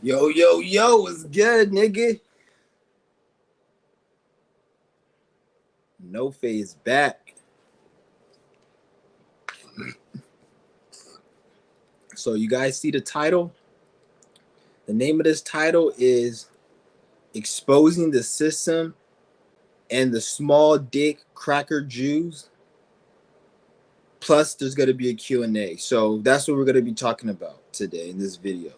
Yo, yo, yo, what's good, nigga? No Phase back. So, you guys see the title? The name of this title is Exposing the System and the Small Dick Cracker Jews. Plus, there's going to be a Q&A. So, that's what we're going to be talking about today in this video.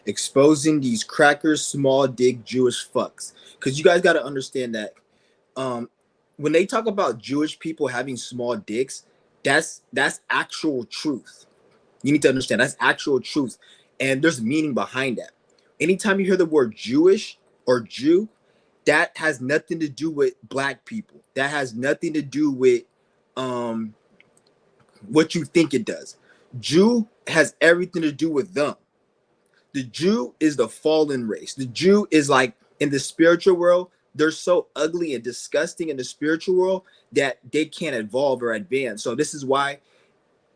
Exposing these crackers, small dick Jewish fucks. Because you guys got to understand that um, when they talk about Jewish people having small dicks, that's actual truth. You need to understand that's actual truth, and there's meaning behind that. Anytime you hear the word Jewish or Jew, that has nothing to do with black people. That has nothing to do with um, what you think it does. Jew has everything to do with them. The Jew is the fallen race. The Jew is like in the spiritual world, they're so ugly and disgusting in the spiritual world that they can't evolve or advance. So this is why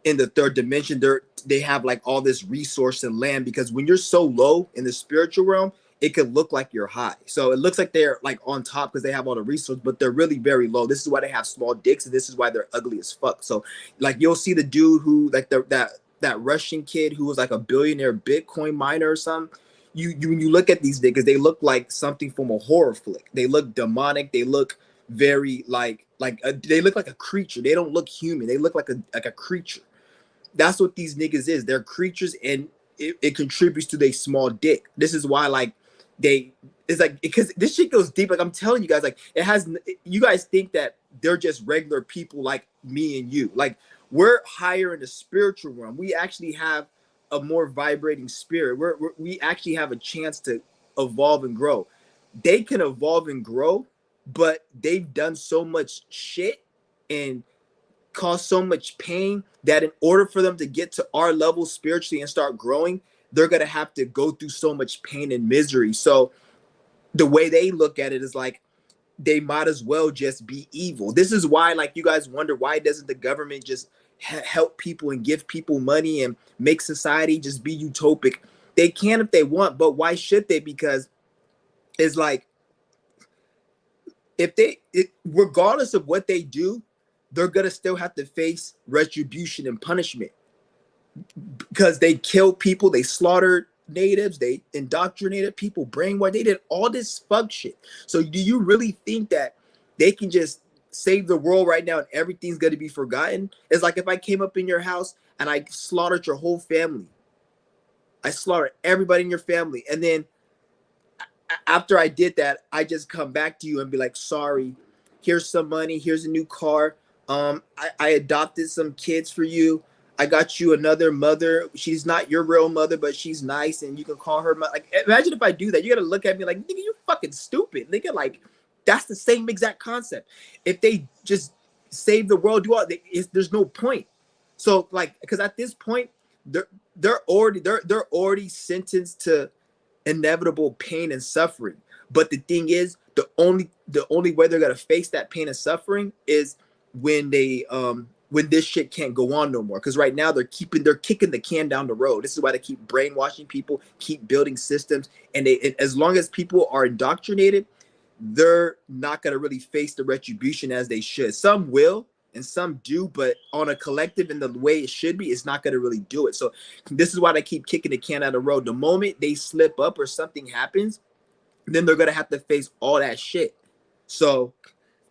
in the third dimension they have like all this resource and land, because when you're so low in the spiritual realm, it could look like you're high. So it looks like they're like on top because they have all the resources, but they're really very low. This is why they have small dicks, and this is why they're ugly as fuck. So like you'll see the dude who like that Russian kid who was like a billionaire Bitcoin miner or something. You when you look at these niggas, they look like something from a horror flick. They look demonic. They look very they look like a creature. They don't look human. They look like a creature. That's what these niggas is. They're creatures, and it contributes to their small dick. This is why like they it's like because this shit goes deep. Like I'm telling you guys, like it has. You guys think that they're just regular people like me and you. Like we're higher in the spiritual realm. We actually have a more vibrating spirit. We actually have a chance to evolve and grow. They can evolve and grow, but they've done so much shit and cause so much pain that in order for them to get to our level spiritually and start growing, they're going to have to go through so much pain and misery. So the way they look at it is like they might as well just be evil. This is why, like, you guys wonder why doesn't the government just help people and give people money and make society just be utopic? They can if they want, but why should they? Because it's like if regardless of what they do, they're gonna still have to face retribution and punishment because they killed people, they slaughtered natives, they indoctrinated people, brainwashed, they did all this fuck shit. So do you really think that they can just save the world right now and everything's gonna be forgotten? It's like if I came up in your house and I slaughtered your whole family. I slaughtered everybody in your family, and then after I did that, I just come back to you and be like, sorry, here's some money, here's a new car. I adopted some kids for you. I got you another mother. She's not your real mother, but she's nice, and you can call her mother. Like, imagine if I do that. You gotta look at me like, nigga, you fucking stupid. Nigga, like, that's the same exact concept. If they just save the world, there's no point. So, like, because at this point, they're already sentenced to inevitable pain and suffering. But the thing is, the only way they're gonna face that pain and suffering is when this shit can't go on no more. Because right now they're kicking the can down the road. This is why they keep brainwashing people, keep building systems, and as long as people are indoctrinated, they're not gonna really face the retribution as they should. Some will, and some do, but on a collective in the way it should be, it's not going to really do it. So this is why they keep kicking the can down the road. The moment they slip up or something happens, then they're going to have to face all that shit. So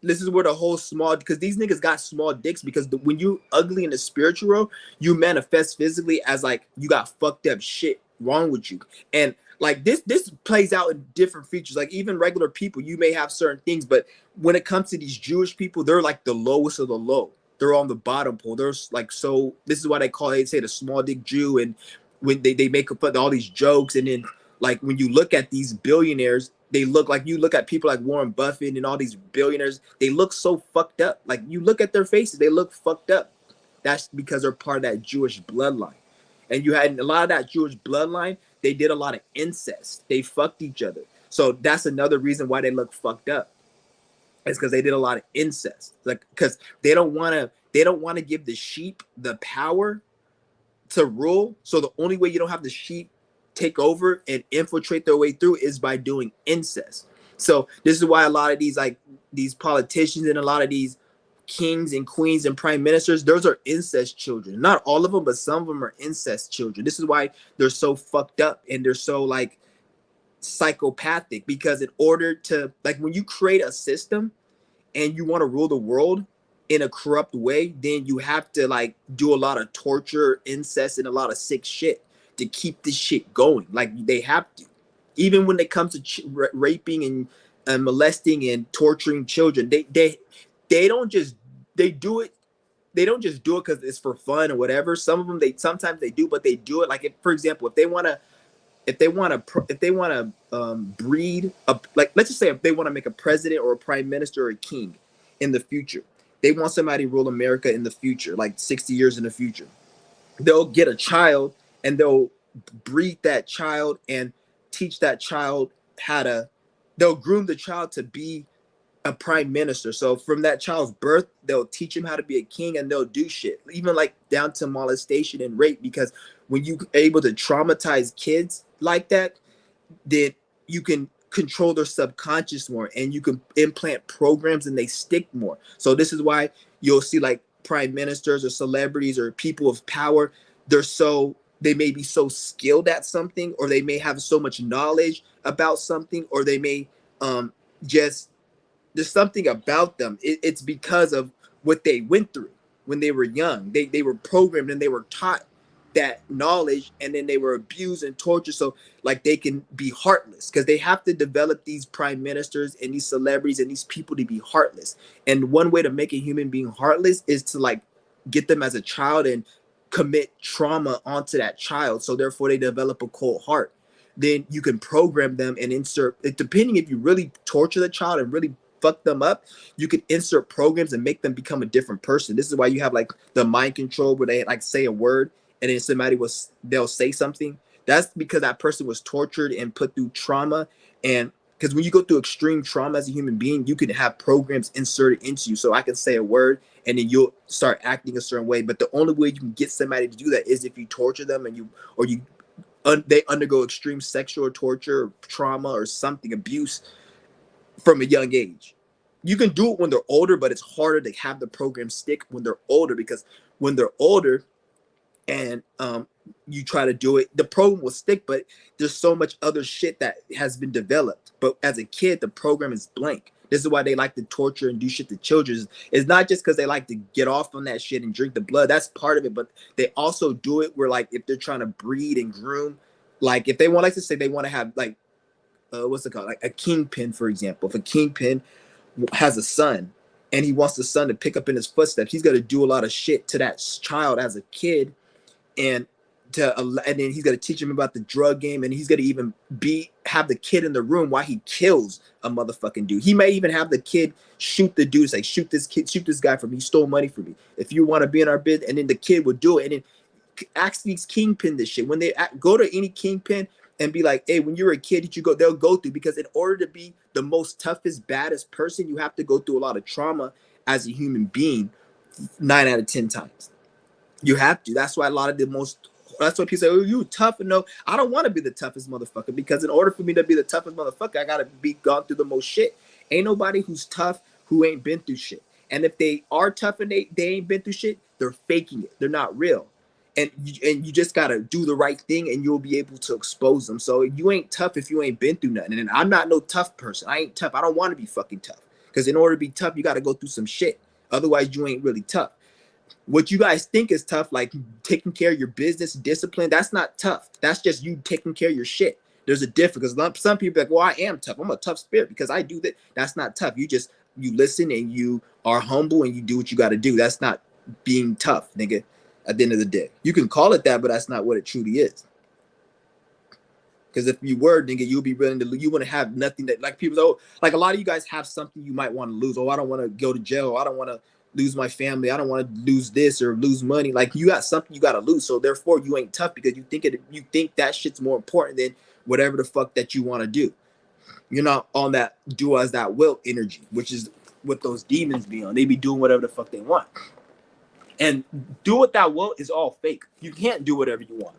this is where the whole small, because these niggas got small dicks, because when you ugly in the spiritual world, you manifest physically as like you got fucked up shit wrong with you. And like this plays out in different features. Like even regular people, you may have certain things, but when it comes to these Jewish people, they're like the lowest of the low. They're on the bottom pole. They're like, so this is why they say the small dick Jew. And when they make up all these jokes, and then like when you look at these billionaires, they look like, you look at people like Warren Buffett and all these billionaires, they look so fucked up. Like you look at their faces, they look fucked up. That's because they're part of that Jewish bloodline. And you had a lot of that Jewish bloodline, they did a lot of incest. They fucked each other. So that's another reason why they look fucked up. It's because they did a lot of incest. Like, because they don't want to give the sheep the power to rule. So the only way you don't have the sheep take over and infiltrate their way through is by doing incest. So this is why a lot of these politicians and a lot of these kings and queens and prime ministers, those are incest children. Not all of them, but some of them are incest children. This is why they're so fucked up and they're so like psychopathic, because in order to, like, when you create a system and you want to rule the world in a corrupt way, then you have to like do a lot of torture, incest, and a lot of sick shit to keep this shit going. Like they have to, even when it comes to raping and molesting and torturing children, they don't just they do it. They don't just do it because it's for fun or whatever. Some of them sometimes they do, but they do it like, if, for example, if they want to breed a, like, let's just say if they want to make a president or a prime minister or a king in the future, they want somebody to rule America in the future, like 60 years in the future. They'll get a child and they'll breed that child and teach that child they'll groom the child to be a prime minister. So from that child's birth, they'll teach him how to be a king, and they'll do shit, even like down to molestation and rape, because when you're able to traumatize kids like that, then you can control their subconscious more and you can implant programs and they stick more. So this is why you'll see like prime ministers or celebrities or people of power, they may be so skilled at something, or they may have so much knowledge about something, or they may just, there's something about them. It's because of what they went through when they were young. They were programmed and they were taught that knowledge, and then they were abused and tortured, so like they can be heartless, because they have to develop these prime ministers and these celebrities and these people to be heartless. And one way to make a human being heartless is to like get them as a child and commit trauma onto that child, so therefore they develop a cold heart. Then you can program them and insert it, depending if you really torture the child and really fuck them up, you can insert programs and make them become a different person. This is why you have like the mind control, where they like say a word and then they'll say something. That's because that person was tortured and put through trauma. And because when you go through extreme trauma as a human being, you can have programs inserted into you. So I can say a word and then you'll start acting a certain way. But the only way you can get somebody to do that is if you torture them and they undergo extreme sexual torture, or trauma, or something, abuse from a young age. You can do it when they're older, but it's harder to have the program stick when they're older, because when they're older and you try to do it, the program will stick, but there's so much other shit that has been developed. But as a kid, the program is blank. This is why they like to torture and do shit to children. It's not just because they like to get off on that shit and drink the blood. That's part of it, but they also do it where, like, if they're trying to breed and groom, like if they want, like to say they want to have like what's it called, like a kingpin, for example. If a kingpin has a son and he wants the son to pick up in his footsteps, he's going to do a lot of shit to that child as a kid, and then he's going to teach him about the drug game, and he's going to even have the kid in the room while he kills a motherfucking dude. He may even have the kid shoot the dude, like, shoot this guy from me, he stole money from me, if you want to be in our bid. And then the kid would do it, and then ask these kingpin this shit. When they go to any kingpin and be like, hey, when you were a kid, they'll go through, because in order to be the most toughest, baddest person, you have to go through a lot of trauma as a human being 9 out of 10 times. You have to. That's why that's why people say, oh, you tough. And no, I don't want to be the toughest motherfucker, because in order for me to be the toughest motherfucker, I got to be gone through the most shit. Ain't nobody who's tough who ain't been through shit. And if they are tough and they ain't been through shit, they're faking it. They're not real. And you just got to do the right thing, and you'll be able to expose them. So you ain't tough if you ain't been through nothing. And I'm not no tough person. I ain't tough. I don't want to be fucking tough, because in order to be tough, you got to go through some shit. Otherwise, you ain't really tough. What you guys think is tough, like taking care of your business, discipline, that's not tough. That's just you taking care of your shit. There's a difference, because some people are like, well, I am tough. I'm a tough spirit because I do that. That's not tough. You listen and you are humble and you do what you got to do. That's not being tough, nigga. At the end of the day, you can call it that, but that's not what it truly is. Because if you were, nigga, you'll be willing to, you want to have nothing that, like, people say, oh, like a lot of you guys have something you might want to lose. Oh, I don't want to go to jail. I don't want to lose my family. I don't want to lose this or lose money. Like, you got something you got to lose. So therefore you ain't tough, because you think that shit's more important than whatever the fuck that you want to do. You're not on that do as that will energy, which is what those demons be on. They be doing whatever the fuck they want. And do what that will is all fake. You can't do whatever you want.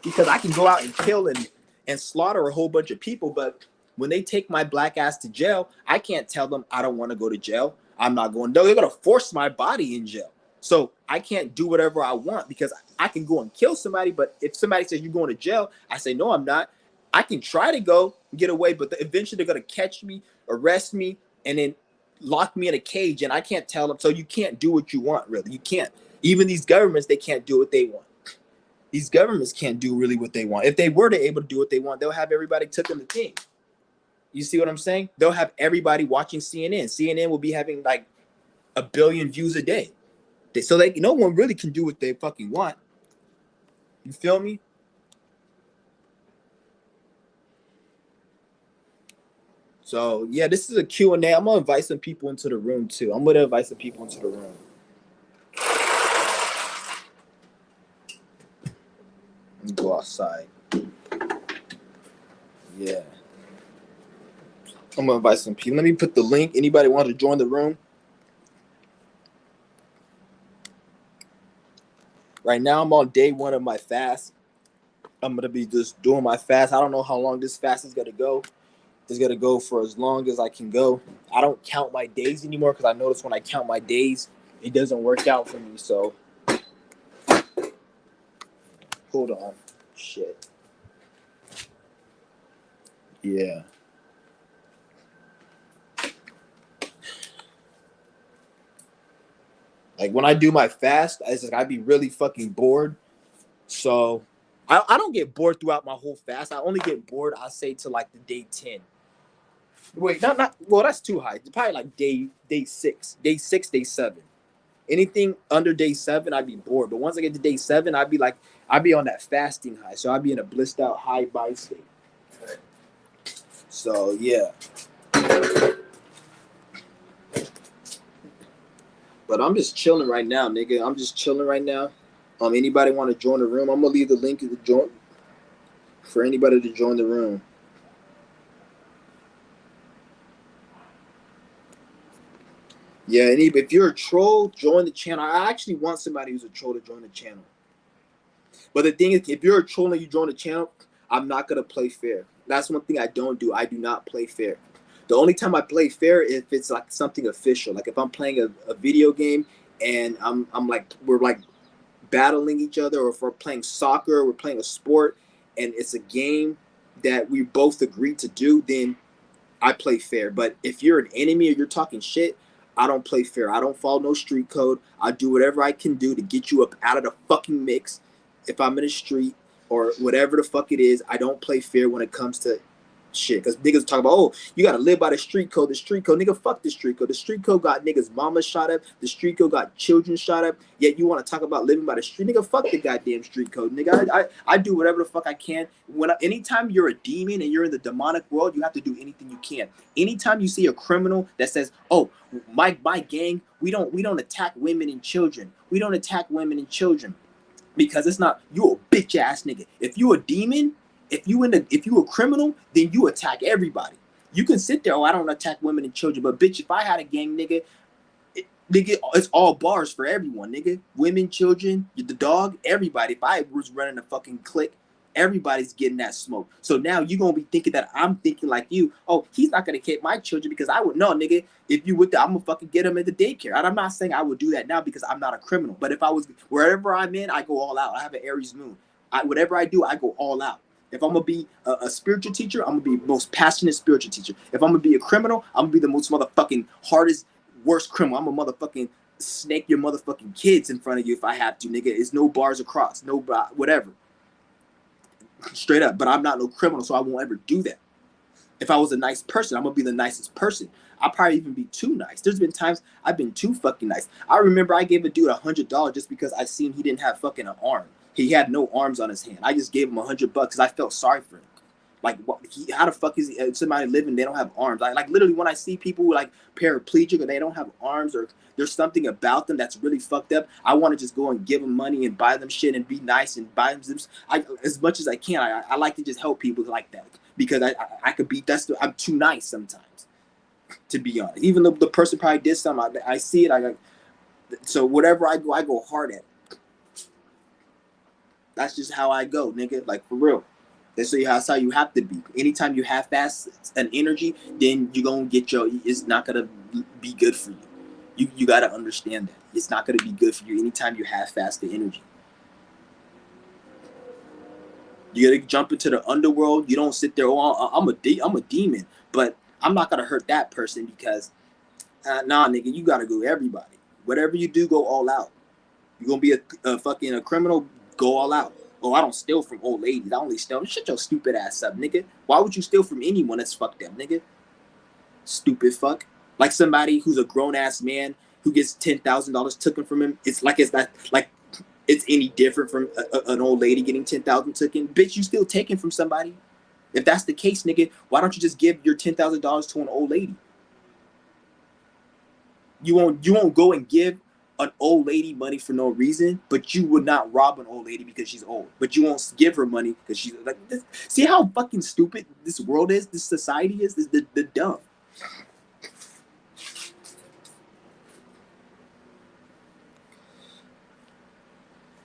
because I can go out and kill and slaughter a whole bunch of people. But when they take my black ass to jail, I can't tell them I don't want to go to jail. I'm not going. They're going to force my body in jail. So I can't do whatever I want because I can go and kill somebody. But if somebody says you're going to jail, I say, no, I'm not. I can try to go and get away, but eventually they're going to catch me, arrest me, and then lock me in a cage. And I can't tell them. So you can't do what you want, really. You can't. Even these governments, they can't do what they want. These governments can't do really what they want. If they were to able to do what they want, they'll have everybody took them the thing. You see what I'm saying? They'll have everybody watching CNN. CNN will be having like 1 billion views a day. So no one really can do what they fucking want. You feel me? So yeah, this is a Q&A. I'm gonna invite some people into the room too. I'm gonna invite some people into the room. Let me go outside. Yeah. I'm gonna invite some people. Let me put the link. Anybody want to join the room? Right now, I'm on day 1 of my fast. I'm gonna be just doing my fast. I don't know how long this fast is gonna go. It's gonna go for as long as I can go. I don't count my days anymore because I notice when I count my days, it doesn't work out for me. So, hold on. Shit. Yeah. Like when I do my fast, it's like I'd be really fucking bored. So I don't get bored throughout my whole fast. I only get bored, I say, to like the day 10. Wait, not well, that's too high. It's probably like day 6. Day 6, day 7. Anything under day 7, I'd be bored. But once I get to day 7, I'd be on that fasting high. So I'd be in a blissed out high by state. So yeah. But I'm just chilling right now, nigga. I'm just chilling right now. Anybody want to join the room? I'm gonna leave the link to the join for anybody to join the room. Yeah, and if you're a troll, join the channel. I actually want somebody who's a troll to join the channel. But the thing is, if you're a troll and you join the channel, I'm not gonna play fair. That's one thing I don't do. I do not play fair. The only time I play fair is if it's like something official. Like if I'm playing a video game and I'm like we're like battling each other, or if we're playing soccer, we're playing a sport, and it's a game that we both agreed to do, then I play fair. But if you're an enemy or you're talking shit, I don't play fair. I don't follow no street code. I do whatever I can do to get you up out of the fucking mix. If I'm in the street or whatever the fuck it is, I don't play fair when it comes to shit. Because niggas talk about, oh, you got to live by the street code. The street code, nigga, fuck the street code. The street code got niggas' mama shot up. The street code got children shot up. Yet you want to talk about living by the street. Nigga, fuck the goddamn street code. Nigga, I do whatever the fuck I can. Anytime you're a demon and you're in the demonic world, you have to do anything you can. Anytime you see a criminal that says, oh, my gang, we don't attack women and children. We don't attack women and children. Because it's not, you a bitch ass nigga. If you a demon, if you a criminal, then you attack everybody. You can sit there, oh, I don't attack women and children, but bitch, if I had a gang, nigga, it's all bars for everyone, nigga. Women, children, the dog, everybody. If I was running a fucking clique, everybody's getting that smoke. So now you're gonna be thinking that I'm thinking like you. Oh, he's not gonna get my children because I would know, nigga. If you would, I'm gonna fucking get them at the daycare. And I'm not saying I would do that now because I'm not a criminal. But if I was, wherever I'm in, I go all out. I have an Aries moon. Whatever I do, I go all out. If I'm gonna be a spiritual teacher, I'm gonna be the most passionate spiritual teacher. If I'm gonna be a criminal, I'm gonna be the most motherfucking hardest, worst criminal. I'm a motherfucking snake your motherfucking kids in front of you if I have to, nigga. It's no bars across, no whatever. Straight up. But I'm not no criminal, so I won't ever do that. If I was a nice person, I'm gonna be the nicest person. I'll probably even be too nice. There's been times I've been too fucking nice. I remember I gave a dude $100 just because I seen he didn't have fucking an arm. He had no arms on his hand. I just gave him $100 because I felt sorry for him. Like, how the fuck is somebody living? They don't have arms. Like literally, when I see people like paraplegic or they don't have arms or there's something about them that's really fucked up, I want to just go and give them money and buy them shit and be nice and buy them. As much as I can. I like to just help people like that because I could be. I'm too nice sometimes, to be honest. Even though the person probably did something, I see it. So whatever I go hard at. That's just how I go, nigga. Like, for real. That's how you have to be. Anytime you half-ass an energy, then you're gonna get it's not gonna be good for you. You gotta understand that. It's not gonna be good for you anytime you half-ass the energy. You gotta jump into the underworld. You don't sit there, oh, I'm a demon. But I'm not gonna hurt that person because, nah, nigga, you gotta go everybody. Whatever you do, go all out. You're gonna be a fucking criminal, go all out. Oh, I don't steal from old ladies. I only steal. Shut your stupid ass up, nigga. Why would you steal from anyone that's fucked up, nigga? Stupid fuck. Like somebody who's a grown ass man who gets $10,000 taken from him. It's not like it's any different from an old lady getting 10,000 taken. Bitch, you still taking from somebody. If that's the case, nigga, why don't you just give your $10,000 to an old lady? You won't go and give an old lady money for no reason, but you would not rob an old lady because she's old. But you won't give her money because she's like this. See how fucking stupid this world is, this society is, the dumb.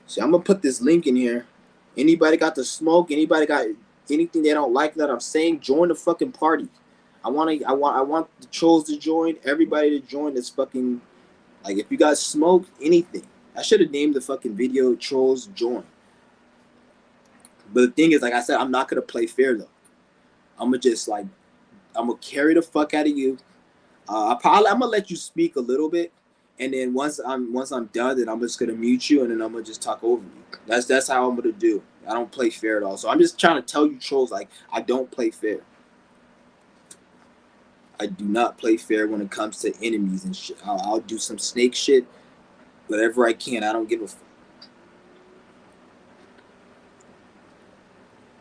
See, I'm gonna put this link in here. Anybody got the smoke? Anybody got anything they don't like that I'm saying? Join the fucking party. I want the trolls to join. Everybody to join this fucking. Like, if you guys smoke anything, I should have named the fucking video "Trolls Join." But the thing is, like I said, I'm not gonna play fair though. I'm gonna carry the fuck out of you. I'm gonna let you speak a little bit, and then once I'm done, then I'm just gonna mute you, and then I'm gonna just talk over you. That's how I'm gonna do. I don't play fair at all. So I'm just trying to tell you, trolls, like, I don't play fair. I do not play fair when it comes to enemies and shit. I'll do some snake shit, whatever I can. I don't give a fuck.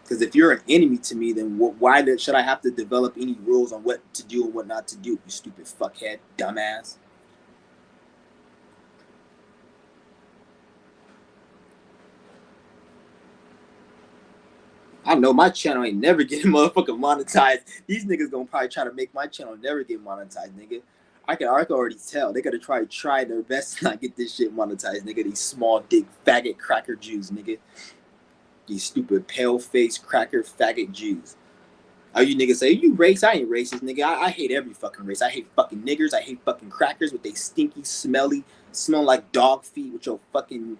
Because if you're an enemy to me, then why should I have to develop any rules on what to do and what not to do? You stupid fuckhead, dumbass. I know my channel ain't never getting motherfucking monetized. These niggas gonna probably try to make my channel never get monetized, nigga. I can already tell. They gotta try their best to not get this shit monetized, nigga. These small dick faggot cracker Jews, nigga. These stupid pale face cracker faggot Jews. How you niggas say, you race? I ain't racist, nigga. I hate every fucking race. I hate fucking niggers. I hate fucking crackers with they stinky, smelly, smell like dog feet with your fucking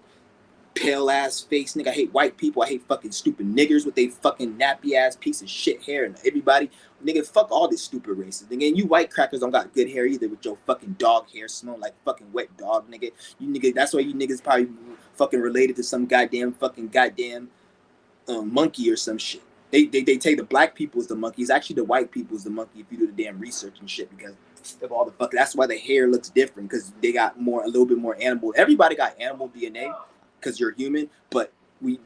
pale ass face, nigga. I hate white people. I hate fucking stupid niggers with they fucking nappy ass piece of shit hair and everybody. Nigga, fuck all this stupid races. Nigga, and you white crackers don't got good hair either with your fucking dog hair smelling like fucking wet dog, nigga. You nigga, that's why you niggas probably fucking related to some goddamn monkey or some shit. They take the black people as the monkeys. Actually, the white people is the monkey if you do the damn research and shit because of all the fuck. That's why the hair looks different because they got a little bit more animal. Everybody got animal DNA. Because you're human, but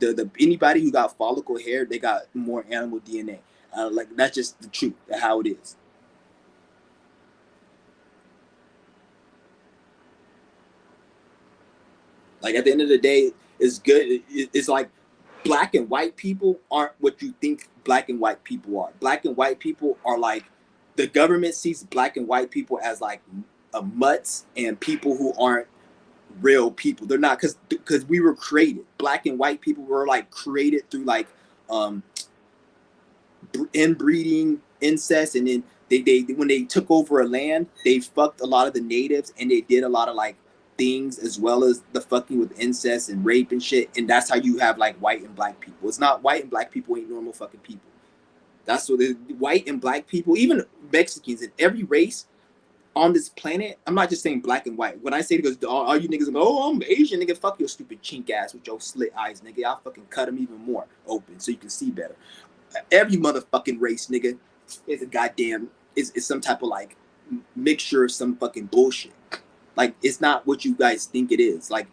anybody who got follicle hair, they got more animal DNA. Like, that's just the truth of how it is. Like, at the end of the day, it's good. It's like black and white people aren't what you think black and white people are. Black and white people are like, the government sees black and white people as like mutts and people who aren't real people. They're not, because we were created. Black and white people were like created through like inbreeding, incest, and then they when they took over a land, they fucked a lot of the natives and they did a lot of like things as well as the fucking with incest and rape and shit. And that's how you have like white and black people. It's not white and black people ain't normal fucking people. That's what the white and black people, even Mexicans in every race on this planet. I'm not just saying black and white. When I say, because all you niggas go, oh, I'm Asian, nigga, fuck your stupid chink ass with your slit eyes, nigga. I'll fucking cut them even more open so you can see better. Every motherfucking race, nigga, is a goddamn, is some type of like mixture of some fucking bullshit. Like, it's not what you guys think it is. Like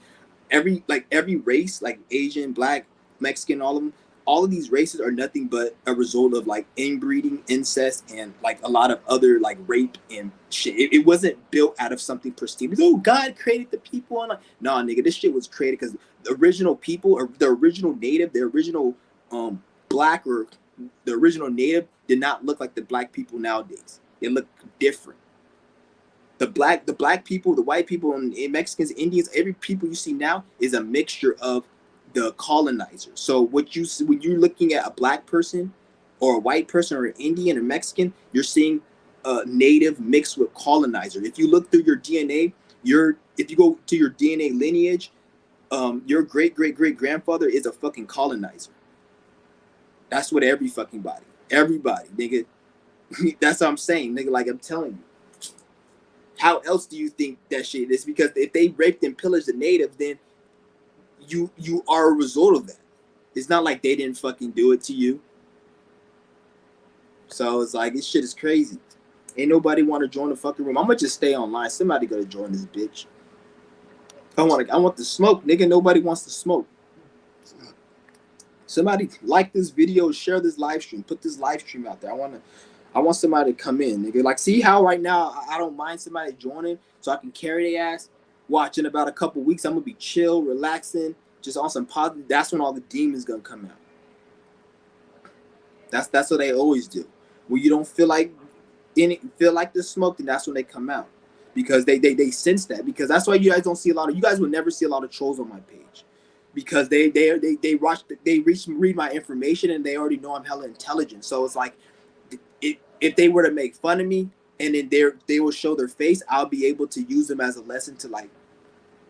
every race, like Asian, black, Mexican, all of these races are nothing but a result of like inbreeding, incest, and like a lot of other like rape and shit. It wasn't built out of something pristine. Oh, God created the people on. Nah, nigga, this shit was created because the original people, or the original native, the original black, or the original native did not look like the black people nowadays. They look different. The black people, the white people, and Mexicans, Indians, every people you see now is a mixture of the colonizer. So what you see when you're looking at a black person or a white person or an Indian or Mexican, you're seeing a native mixed with colonizer. If you look through your DNA, if you go to your DNA lineage, your great great great grandfather is a fucking colonizer. That's what everybody, nigga. That's what I'm saying, nigga. Like I'm telling you, how else do you think that shit is? Because if they raped and pillaged the natives, then you are a result of that. It's not like they didn't fucking do it to you. So it's like this shit is crazy. Ain't nobody want to join the fucking room. I'm gonna just stay online. Somebody gotta join this bitch. I want the smoke, nigga. Nobody wants to smoke. Somebody like this video, share this live stream, put this live stream out there. I want somebody to come in, nigga. Like, see how right now I don't mind somebody joining so I can carry their ass. Watch in about a couple weeks, I'm gonna be chill, relaxing, just on some positive. That's when all the demons gonna come out. That's what they always do. When you don't feel like the smoke, then that's when they come out. Because they sense that. Because that's why you guys don't see a lot of, you guys will never see a lot of trolls on my page. Because they read my information and they already know I'm hella intelligent. So it's like, if they were to make fun of me and then they will show their face, I'll be able to use them as a lesson to like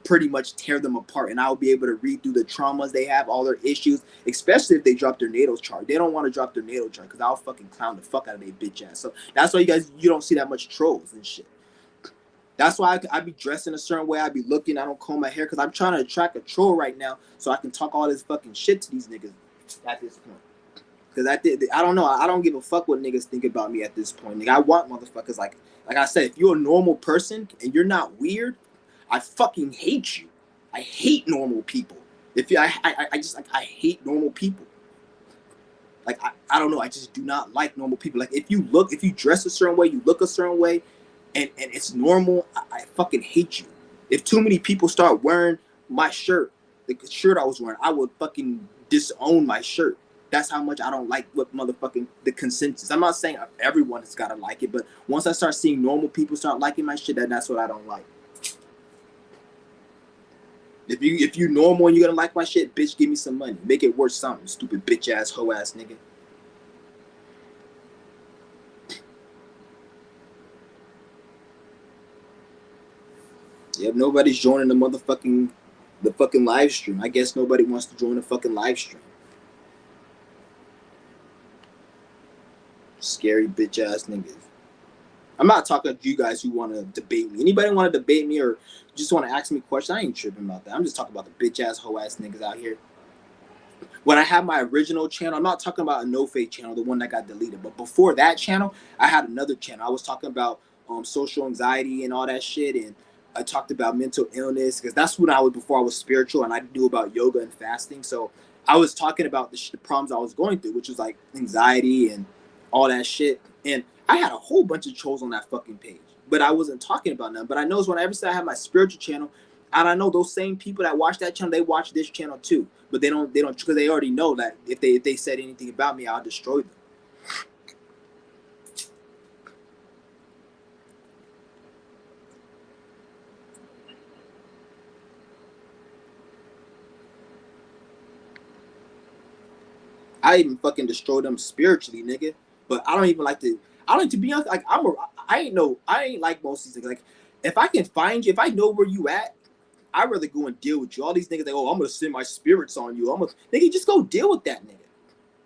pretty much tear them apart, and I'll be able to read through the traumas they have, all their issues, especially if they drop their natal chart. They don't want to drop their natal chart because I'll fucking clown the fuck out of their bitch ass. So that's why you don't see that much trolls and shit. That's why I be dressed in a certain way. I be looking. I don't comb my hair because I'm trying to attract a troll right now so I can talk all this fucking shit to these niggas at this point. Because I don't know. I don't give a fuck what niggas think about me at this point. Nigga, I want motherfuckers like I said, if you're a normal person and you're not weird, I fucking hate you. I hate normal people. I hate normal people. Like I don't know. I just do not like normal people. Like if you dress a certain way, you look a certain way, and it's normal, I fucking hate you. If too many people start wearing my shirt, the shirt I was wearing, I would fucking disown my shirt. That's how much I don't like what motherfucking the consensus. I'm not saying everyone has gotta like it, but once I start seeing normal people start liking my shit, that's what I don't like. If you normal and you gonna like my shit, bitch, give me some money. Make it worth something, stupid bitch ass, hoe ass nigga. Yep, nobody's joining the fucking live stream. I guess nobody wants to join the fucking live stream. Scary bitch ass niggas. I'm not talking to you guys who want to debate me. Anybody want to debate me or just want to ask me questions? I ain't tripping about that. I'm just talking about the bitch ass, hoe ass niggas out here. When I had my original channel, I'm not talking about a no fake channel, the one that got deleted. But before that channel, I had another channel. I was talking about social anxiety and all that shit, and I talked about mental illness because that's when before I was spiritual, and I knew about yoga and fasting. So I was talking about the problems I was going through, which was like anxiety and all that shit. And I had a whole bunch of trolls on that fucking page, but I wasn't talking about them. But I know whenever I have my spiritual channel, and I know those same people that watch that channel, they watch this channel too. But they don't because they already know that if they said anything about me, I'll destroy them. I even fucking destroy them spiritually, nigga. But I don't even like to. I don't, to be honest, like I ain't like most of these things. Like if I can find you, if I know where you at, I'd rather go and deal with you. All these niggas like, oh, I'm gonna send my spirits on you. Nigga, just go deal with that nigga.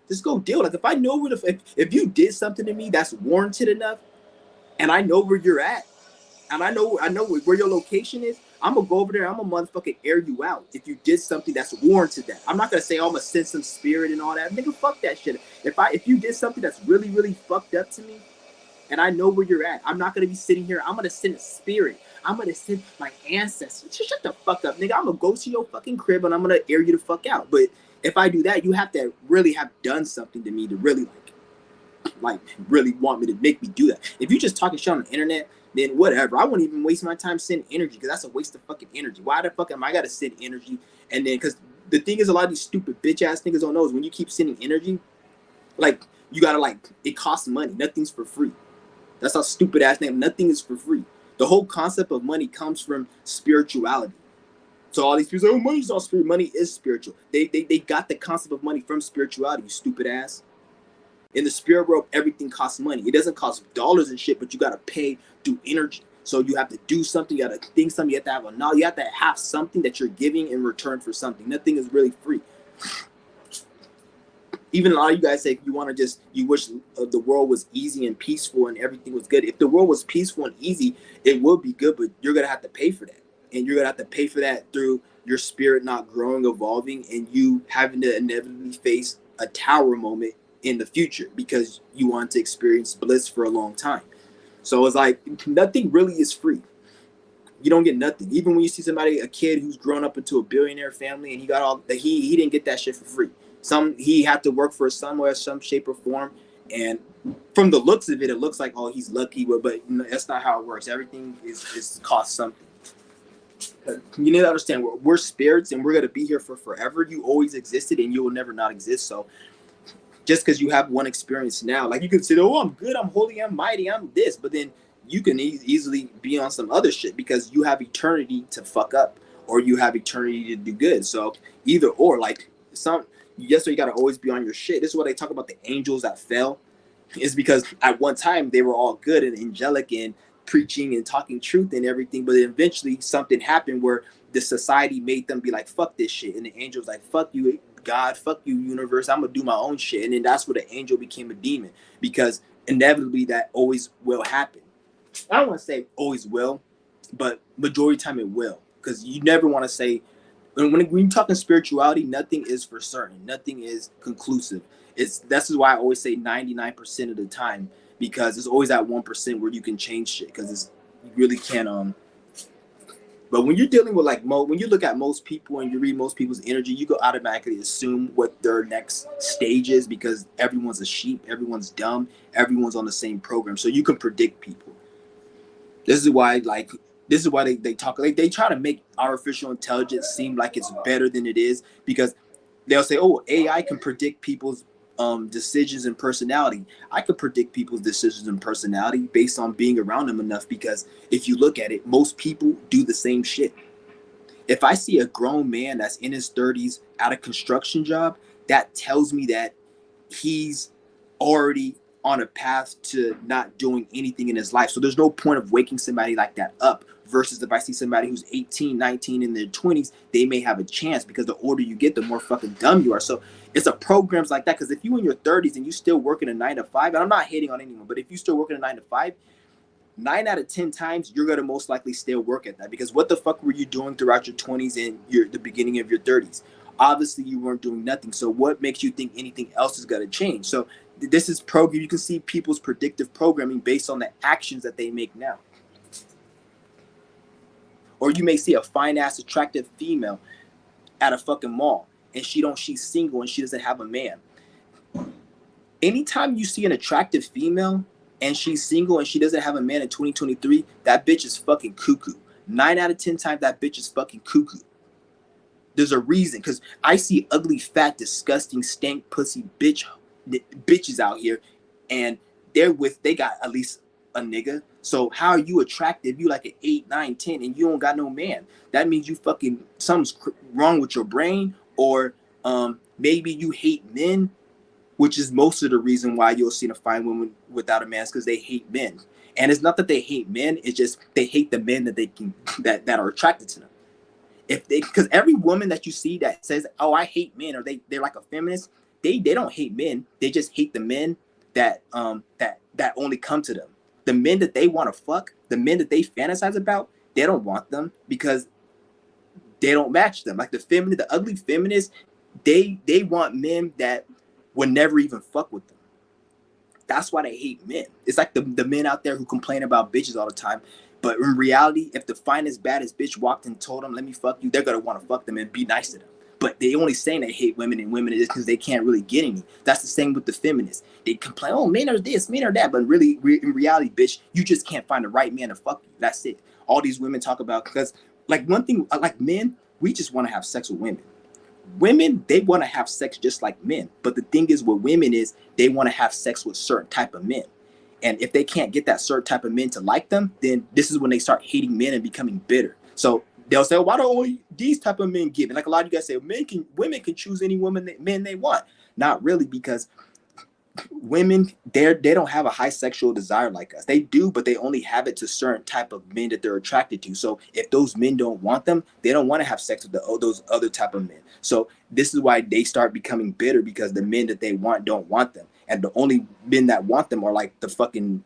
Just go deal. Like if I know where if you did something to me that's warranted enough, and I know where you're at, and I know where your location is, I'm gonna go over there. I'm gonna motherfucking air you out if you did something that's warranted that. I'm not gonna say, oh, I'm gonna send some spirit and all that. Nigga, fuck that shit. If you did something that's really, really fucked up to me, and I know where you're at, I'm not gonna be sitting here. I'm gonna send a spirit. I'm gonna send my ancestors. Shut the fuck up, nigga. I'm gonna go to your fucking crib and I'm gonna air you the fuck out. But if I do that, you have to really have done something to me to really really want me to make me do that. If you just talking shit on the internet, then whatever. I won't even waste my time sending energy because that's a waste of fucking energy. Why the fuck am I gotta send energy? And then because the thing is, a lot of these stupid bitch ass niggas don't know is when you keep sending energy, like you gotta it costs money. Nothing's for free. That's how stupid ass name. Nothing is for free. The whole concept of money comes from spirituality. So all these people say, oh, money's not spiritual. Money is spiritual. They got the concept of money from spirituality, you stupid ass. In the spirit world, everything costs money. It doesn't cost dollars and shit, but you gotta pay through energy. So you have to do something, you gotta think something, you have to have a knowledge, you have to have something that you're giving in return for something. Nothing is really free. Even a lot of you guys say you want to just, you wish the world was easy and peaceful and everything was good. If the world was peaceful and easy, it will be good, but you're gonna have to pay for that. And you're gonna have to pay for that through your spirit not growing, evolving, and you having to inevitably face a tower moment in the future because you want to experience bliss for a long time. So it's like nothing really is free. You don't get nothing. Even when you see somebody, a kid who's grown up into a billionaire family and he got all that, he didn't get that shit for free. He had to work for it somewhere, some shape or form. And from the looks of it, it looks like, oh, he's lucky, but that's not how it works. Everything is cost something. You need to understand we're spirits and we're gonna be here for forever. You always existed and you will never not exist. So just because you have one experience now, like you can say, oh, I'm good, I'm holy, I'm mighty, I'm this, but then you can easily be on some other shit because you have eternity to fuck up or you have eternity to do good. So either or, like so you gotta always be on your shit. This is what they talk about the angels that fell, is because at one time they were all good and angelic and preaching and talking truth and everything, but eventually something happened where the society made them be like, fuck this shit, and the angels like, fuck you God, fuck you universe, I'm gonna do my own shit. And then that's where the angel became a demon, because inevitably that always will happen. I don't want to say always will, but majority of the time it will, because you never want to say, when you're talking spirituality, nothing is for certain, nothing is conclusive. This is why I always say 99% of the time, because it's always that 1% where you can change shit, because you really can't but when you're dealing with like when you look at most people and you read most people's energy, you go automatically assume what their next stage is, because everyone's a sheep, everyone's dumb, everyone's on the same program, so you can predict people. This is why they talk, like they try to make artificial intelligence seem like it's better than it is, because they'll say, oh, AI can predict people's decisions and personality. I could predict people's decisions and personality based on being around them enough, because if you look at it, most people do the same shit. If I see a grown man that's in his 30s at a construction job, that tells me that he's already on a path to not doing anything in his life. So there's no point of waking somebody like that up, versus if I see somebody who's 18, 19 in their 20s, they may have a chance, because the older you get, the more fucking dumb you are. So it's a programs like that, because if you in your 30s and you still working a 9 to 5, and I'm not hating on anyone, but if you still working a 9 to 5, 9 out of 10 times you're going to most likely still work at that, because what the fuck were you doing throughout your 20s and the beginning of your 30s? Obviously you weren't doing nothing. So what makes you think anything else is going to change? So this is program. You can see people's predictive programming based on the actions that they make now. Or you may see a fine ass attractive female at a fucking mall, and she's single and she doesn't have a man. Anytime you see an attractive female and she's single and she doesn't have a man in 2023, that bitch is fucking cuckoo. 9 out of 10 times that bitch is fucking cuckoo. There's a reason, because I see ugly, fat, disgusting, stank, pussy bitches out here, and they got at least a nigga. So how are you attractive? You like an 8, 9, 10, and you don't got no man. That means you fucking, something's wrong with your brain, or maybe you hate men, which is most of the reason why you'll see a fine woman without a man, is because they hate men. And it's not that they hate men, it's just they hate the men that are attracted to them. Because every woman that you see that says, oh, I hate men, or they're like a feminist, they don't hate men, they just hate the men that only come to them. The men that they want to fuck, the men that they fantasize about, they don't want them because they don't match them. Like the ugly feminists, they want men that would never even fuck with them. That's why they hate men. It's like the men out there who complain about bitches all the time. But in reality, if the finest, baddest bitch walked and told them, let me fuck you, they're going to want to fuck them and be nice to them. But they only saying they hate women, and women is because they can't really get any. That's the same with the feminists. They complain, oh, men are this, men are that. But really, in reality, bitch, you just can't find the right man to fuck you. That's it. All these women talk about, because like one thing, like men, we just want to have sex with women. Women, they want to have sex just like men. But the thing is with women is they want to have sex with certain type of men. And if they can't get that certain type of men to like them, then this is when they start hating men and becoming bitter. So they'll say, why don't only these type of men give? And like a lot of you guys say, women can choose any men they want. Not really, because women, they don't have a high sexual desire like us. They do, but they only have it to certain type of men that they're attracted to. So if those men don't want them, they don't want to have sex with those other type of men. So this is why they start becoming bitter, because the men that they want don't want them, and the only men that want them are like the fucking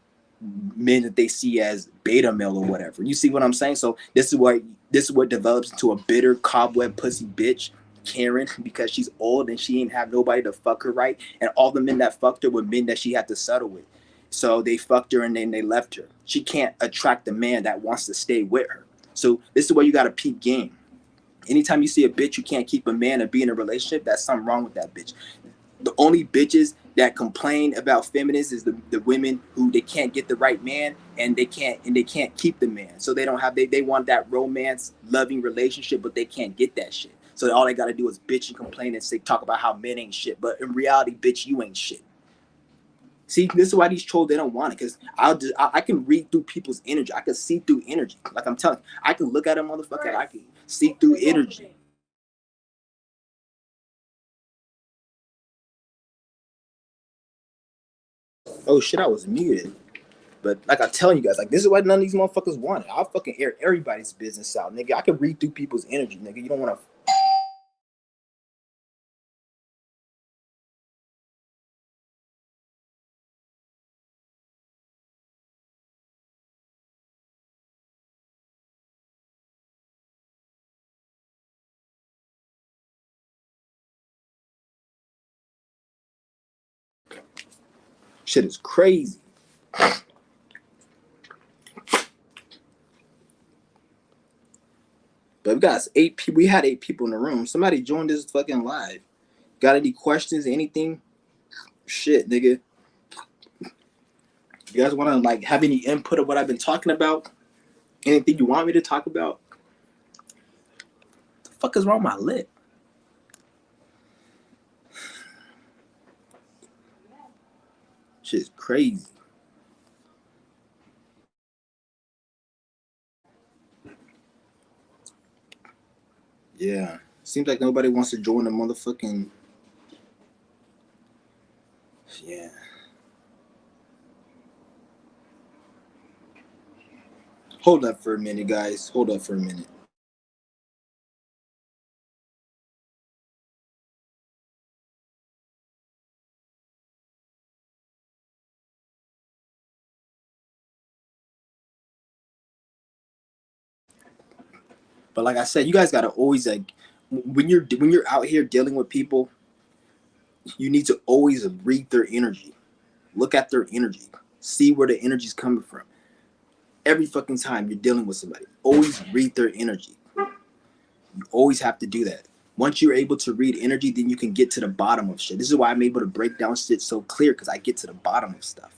men that they see as beta male or whatever. You see what I'm saying? So this is what develops into a bitter cobweb pussy bitch Karen, because she's old and she ain't have nobody to fuck her right, and all the men that fucked her were men that she had to settle with. So they fucked her and then they left her. She can't attract the man that wants to stay with her. So this is where you got to peep game. Anytime you see a bitch you can't keep a man or be in a relationship, that's something wrong with that bitch. The only bitches that complain about feminists is the women who they can't get the right man, and they can't keep the man. So they don't have they want that romance loving relationship, but they can't get that shit. So all they gotta do is bitch and complain and say talk about how men ain't shit. But in reality, bitch, you ain't shit. See, this is why these trolls, they don't want it, because I can read through people's energy. I can see through energy. Like I'm telling you, I can look at a motherfucker and I can see through energy. Oh shit, I was muted. But like I tell you guys, like this is why none of these motherfuckers want it. I'll fucking air everybody's business out, nigga. I can read through people's energy, nigga. You don't want to. Shit is crazy. But we got 8 people. We had 8 people in the room. Somebody joined this fucking live. Got any questions? Anything? Shit, nigga. You guys want to like have any input of what I've been talking about? Anything you want me to talk about? What the fuck is wrong with my lip? Shit's crazy. Yeah. Seems like nobody wants to join the motherfucking. Yeah. Hold up for a minute, guys. Hold up for a minute. But like I said, you guys gotta always like when you're out here dealing with people, you need to always read their energy. Look at their energy. See where the energy's coming from. Every fucking time you're dealing with somebody, always read their energy. You always have to do that. Once you're able to read energy, then you can get to the bottom of shit. This is why I'm able to break down shit so clear, because I get to the bottom of stuff.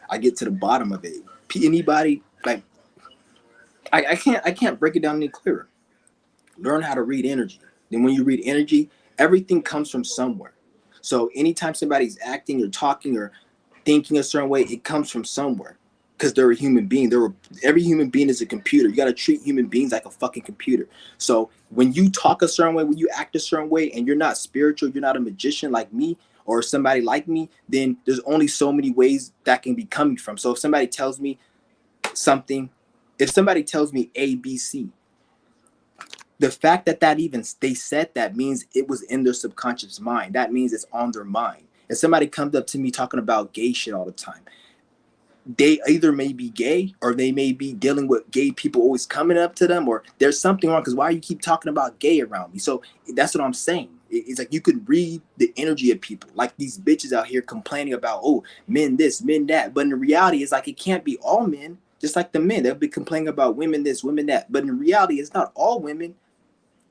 I get to the bottom of it. Anybody like I can't break it down any clearer. Learn how to read energy. Then when you read energy, everything comes from somewhere. So anytime somebody's acting or talking or thinking a certain way, it comes from somewhere, because they're a human being. Every human being is a computer. You got to treat human beings like a fucking computer. So when you talk a certain way, when you act a certain way, and you're not spiritual, you're not a magician like me or somebody like me, then there's only so many ways that can be coming from. So if somebody tells me something, if somebody tells me A, B, C, the fact that even they said that means it was in their subconscious mind. That means it's on their mind. If somebody comes up to me talking about gay shit all the time, they either may be gay or they may be dealing with gay people always coming up to them, or there's something wrong, because why you keep talking about gay around me? So that's what I'm saying. It's like you could read the energy of people, like these bitches out here complaining about, oh, men this, men that. But in reality, it's like it can't be all men. Just like the men, they'll be complaining about women this, women that. But in reality, it's not all women.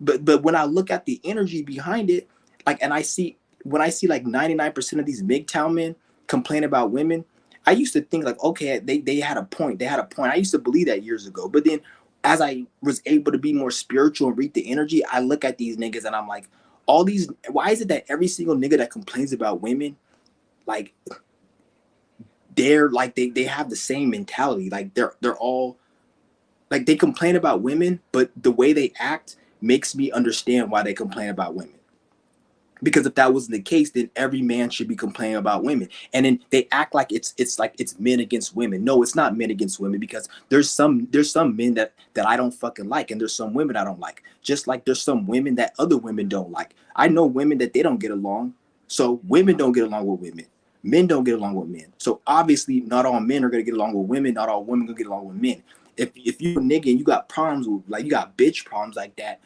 But when I look at the energy behind it, like, and I see when I see like 99% of these MGTOW men complain about women, I used to think like, okay, they had a point. They had a point. I used to believe that years ago. But then as I was able to be more spiritual and read the energy, I look at these niggas and I'm like, all these, why is it that every single nigga that complains about women, like they're like they have the same mentality. Like they're all like they complain about women, but the way they act makes me understand why they complain about women. Because if that wasn't the case, then every man should be complaining about women. And then they act like it's like it's men against women. No, it's not men against women, because there's some men that I don't fucking like, and there's some women I don't like. Just like there's some women that other women don't like. I know women that they don't get along. So women don't get along with women. Men don't get along with men. So obviously not all men are gonna get along with women, not all women gonna get along with men. If you're a nigga and you got problems with, like, you got bitch problems like that,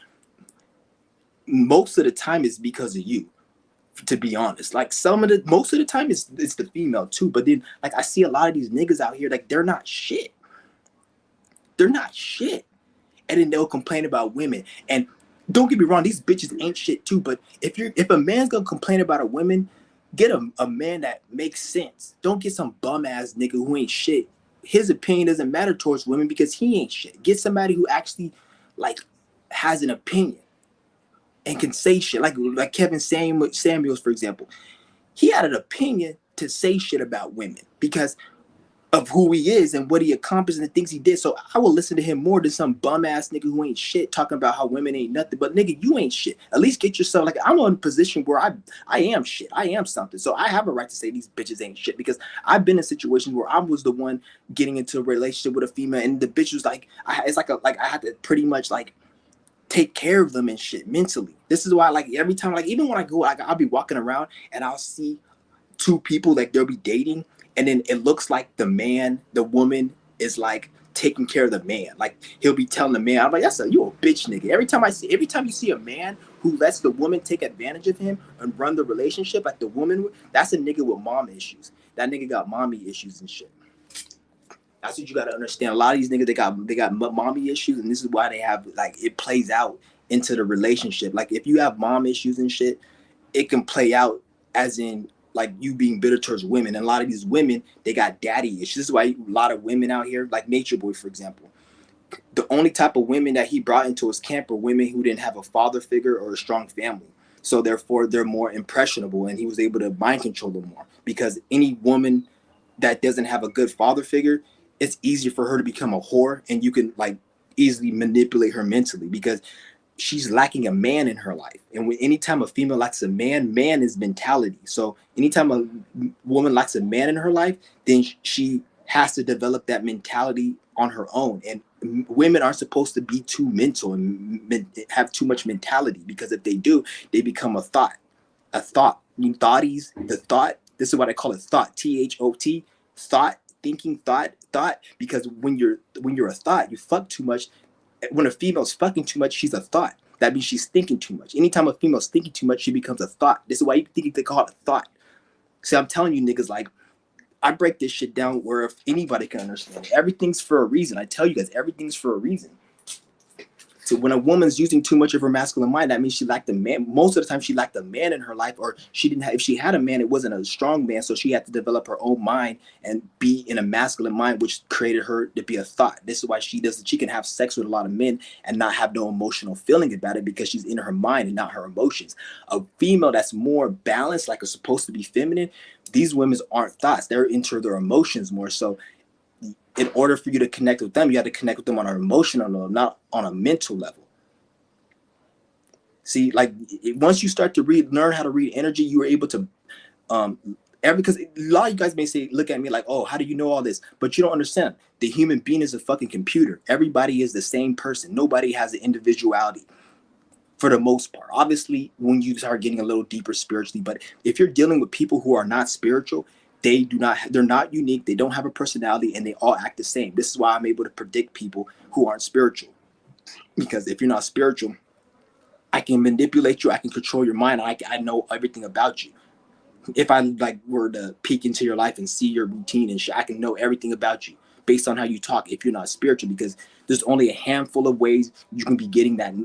most of the time it's because of you, to be honest. Like most of the time it's the female too. But then, like, I see a lot of these niggas out here, like, they're not shit. They're not shit. And then they'll complain about women. And don't get me wrong, these bitches ain't shit too. But if a man's gonna complain about a woman, get a man that makes sense. Don't get some bum ass nigga who ain't shit. His opinion doesn't matter towards women because he ain't shit. Get somebody who actually, like, has an opinion and can say shit. Like Kevin Samuels, for example. He had an opinion to say shit about women because of who he is and what he accomplished and the things he did. So I will listen to him more than some bum ass nigga who ain't shit talking about how women ain't nothing. But nigga, you ain't shit. At least get yourself, like, I'm in a position where I am shit. I am something. So I have a right to say these bitches ain't shit, because I've been in situations where I was the one getting into a relationship with a female, and the bitch was like, it's like I had to pretty much, like, take care of them and shit mentally. This is why, like, every time, like, even when I go, like, I'll be walking around and I'll see two people, like, they'll be dating, and then it looks like the woman is, like, taking care of the man. Like, he'll be telling the man, I'm like, you a bitch nigga. Every time you see a man who lets the woman take advantage of him and run the relationship, like the woman, that's a nigga with mom issues. That nigga got mommy issues and shit. That's what you got to understand. A lot of these niggas, they got mommy issues, and this is why they have, like, it plays out into the relationship. Like, if you have mom issues and shit, it can play out as in, like, you being bitter towards women. And a lot of these women, they got daddy issues. This is why a lot of women out here, like Nature Boy, for example, the only type of women that he brought into his camp were women who didn't have a father figure or a strong family. So therefore, they're more impressionable, and he was able to mind control them more. Because any woman that doesn't have a good father figure, it's easier for her to become a whore, and you can, like, easily manipulate her mentally, because she's lacking a man in her life. And anytime a female lacks a man is mentality. So anytime a woman lacks a man in her life, then she has to develop that mentality on her own. And women aren't supposed to be too mental and have too much mentality, because if they do, they become a thought. You thoughties, the thought. This is what I call it, thought. THOT, thought, thinking, thought. Because when you're a thought, you fuck too much. When a female's fucking too much, she's a thought. That means she's thinking too much. Anytime a female's thinking too much, she becomes a thought. This is why you think they call it a thought. See, I'm telling you niggas, like, I break this shit down where if anybody can understand it. Everything's for a reason. I tell you guys, everything's for a reason. So when a woman's using too much of her masculine mind, that means she lacked a man. Most of the time, she lacked a man in her life, or she didn't have. If she had a man, it wasn't a strong man, so she had to develop her own mind and be in a masculine mind, which created her to be a thought. This is why she can have sex with a lot of men and not have no emotional feeling about it, because she's in her mind and not her emotions. A female that's more balanced, like, is supposed to be feminine, these women aren't thoughts. They're into their emotions more. So in order for you to connect with them, you have to connect with them on an emotional level, not on a mental level. See, like, once you start to learn how to read energy, you are able to, because a lot of you guys may say, look at me like, oh, how do you know all this? But you don't understand. The human being is a fucking computer. Everybody is the same person. Nobody has an individuality for the most part. Obviously, when you start getting a little deeper spiritually, but if you're dealing with people who are not spiritual, they're not unique, they don't have a personality, and they all act the same. This is why I'm able to predict people who aren't spiritual, because if you're not spiritual, I can manipulate you, I can control your mind, I know everything about you. If I, like, were to peek into your life and see your routine and shit, I can know everything about you based on how you talk if you're not spiritual, because there's only a handful of ways you can be getting that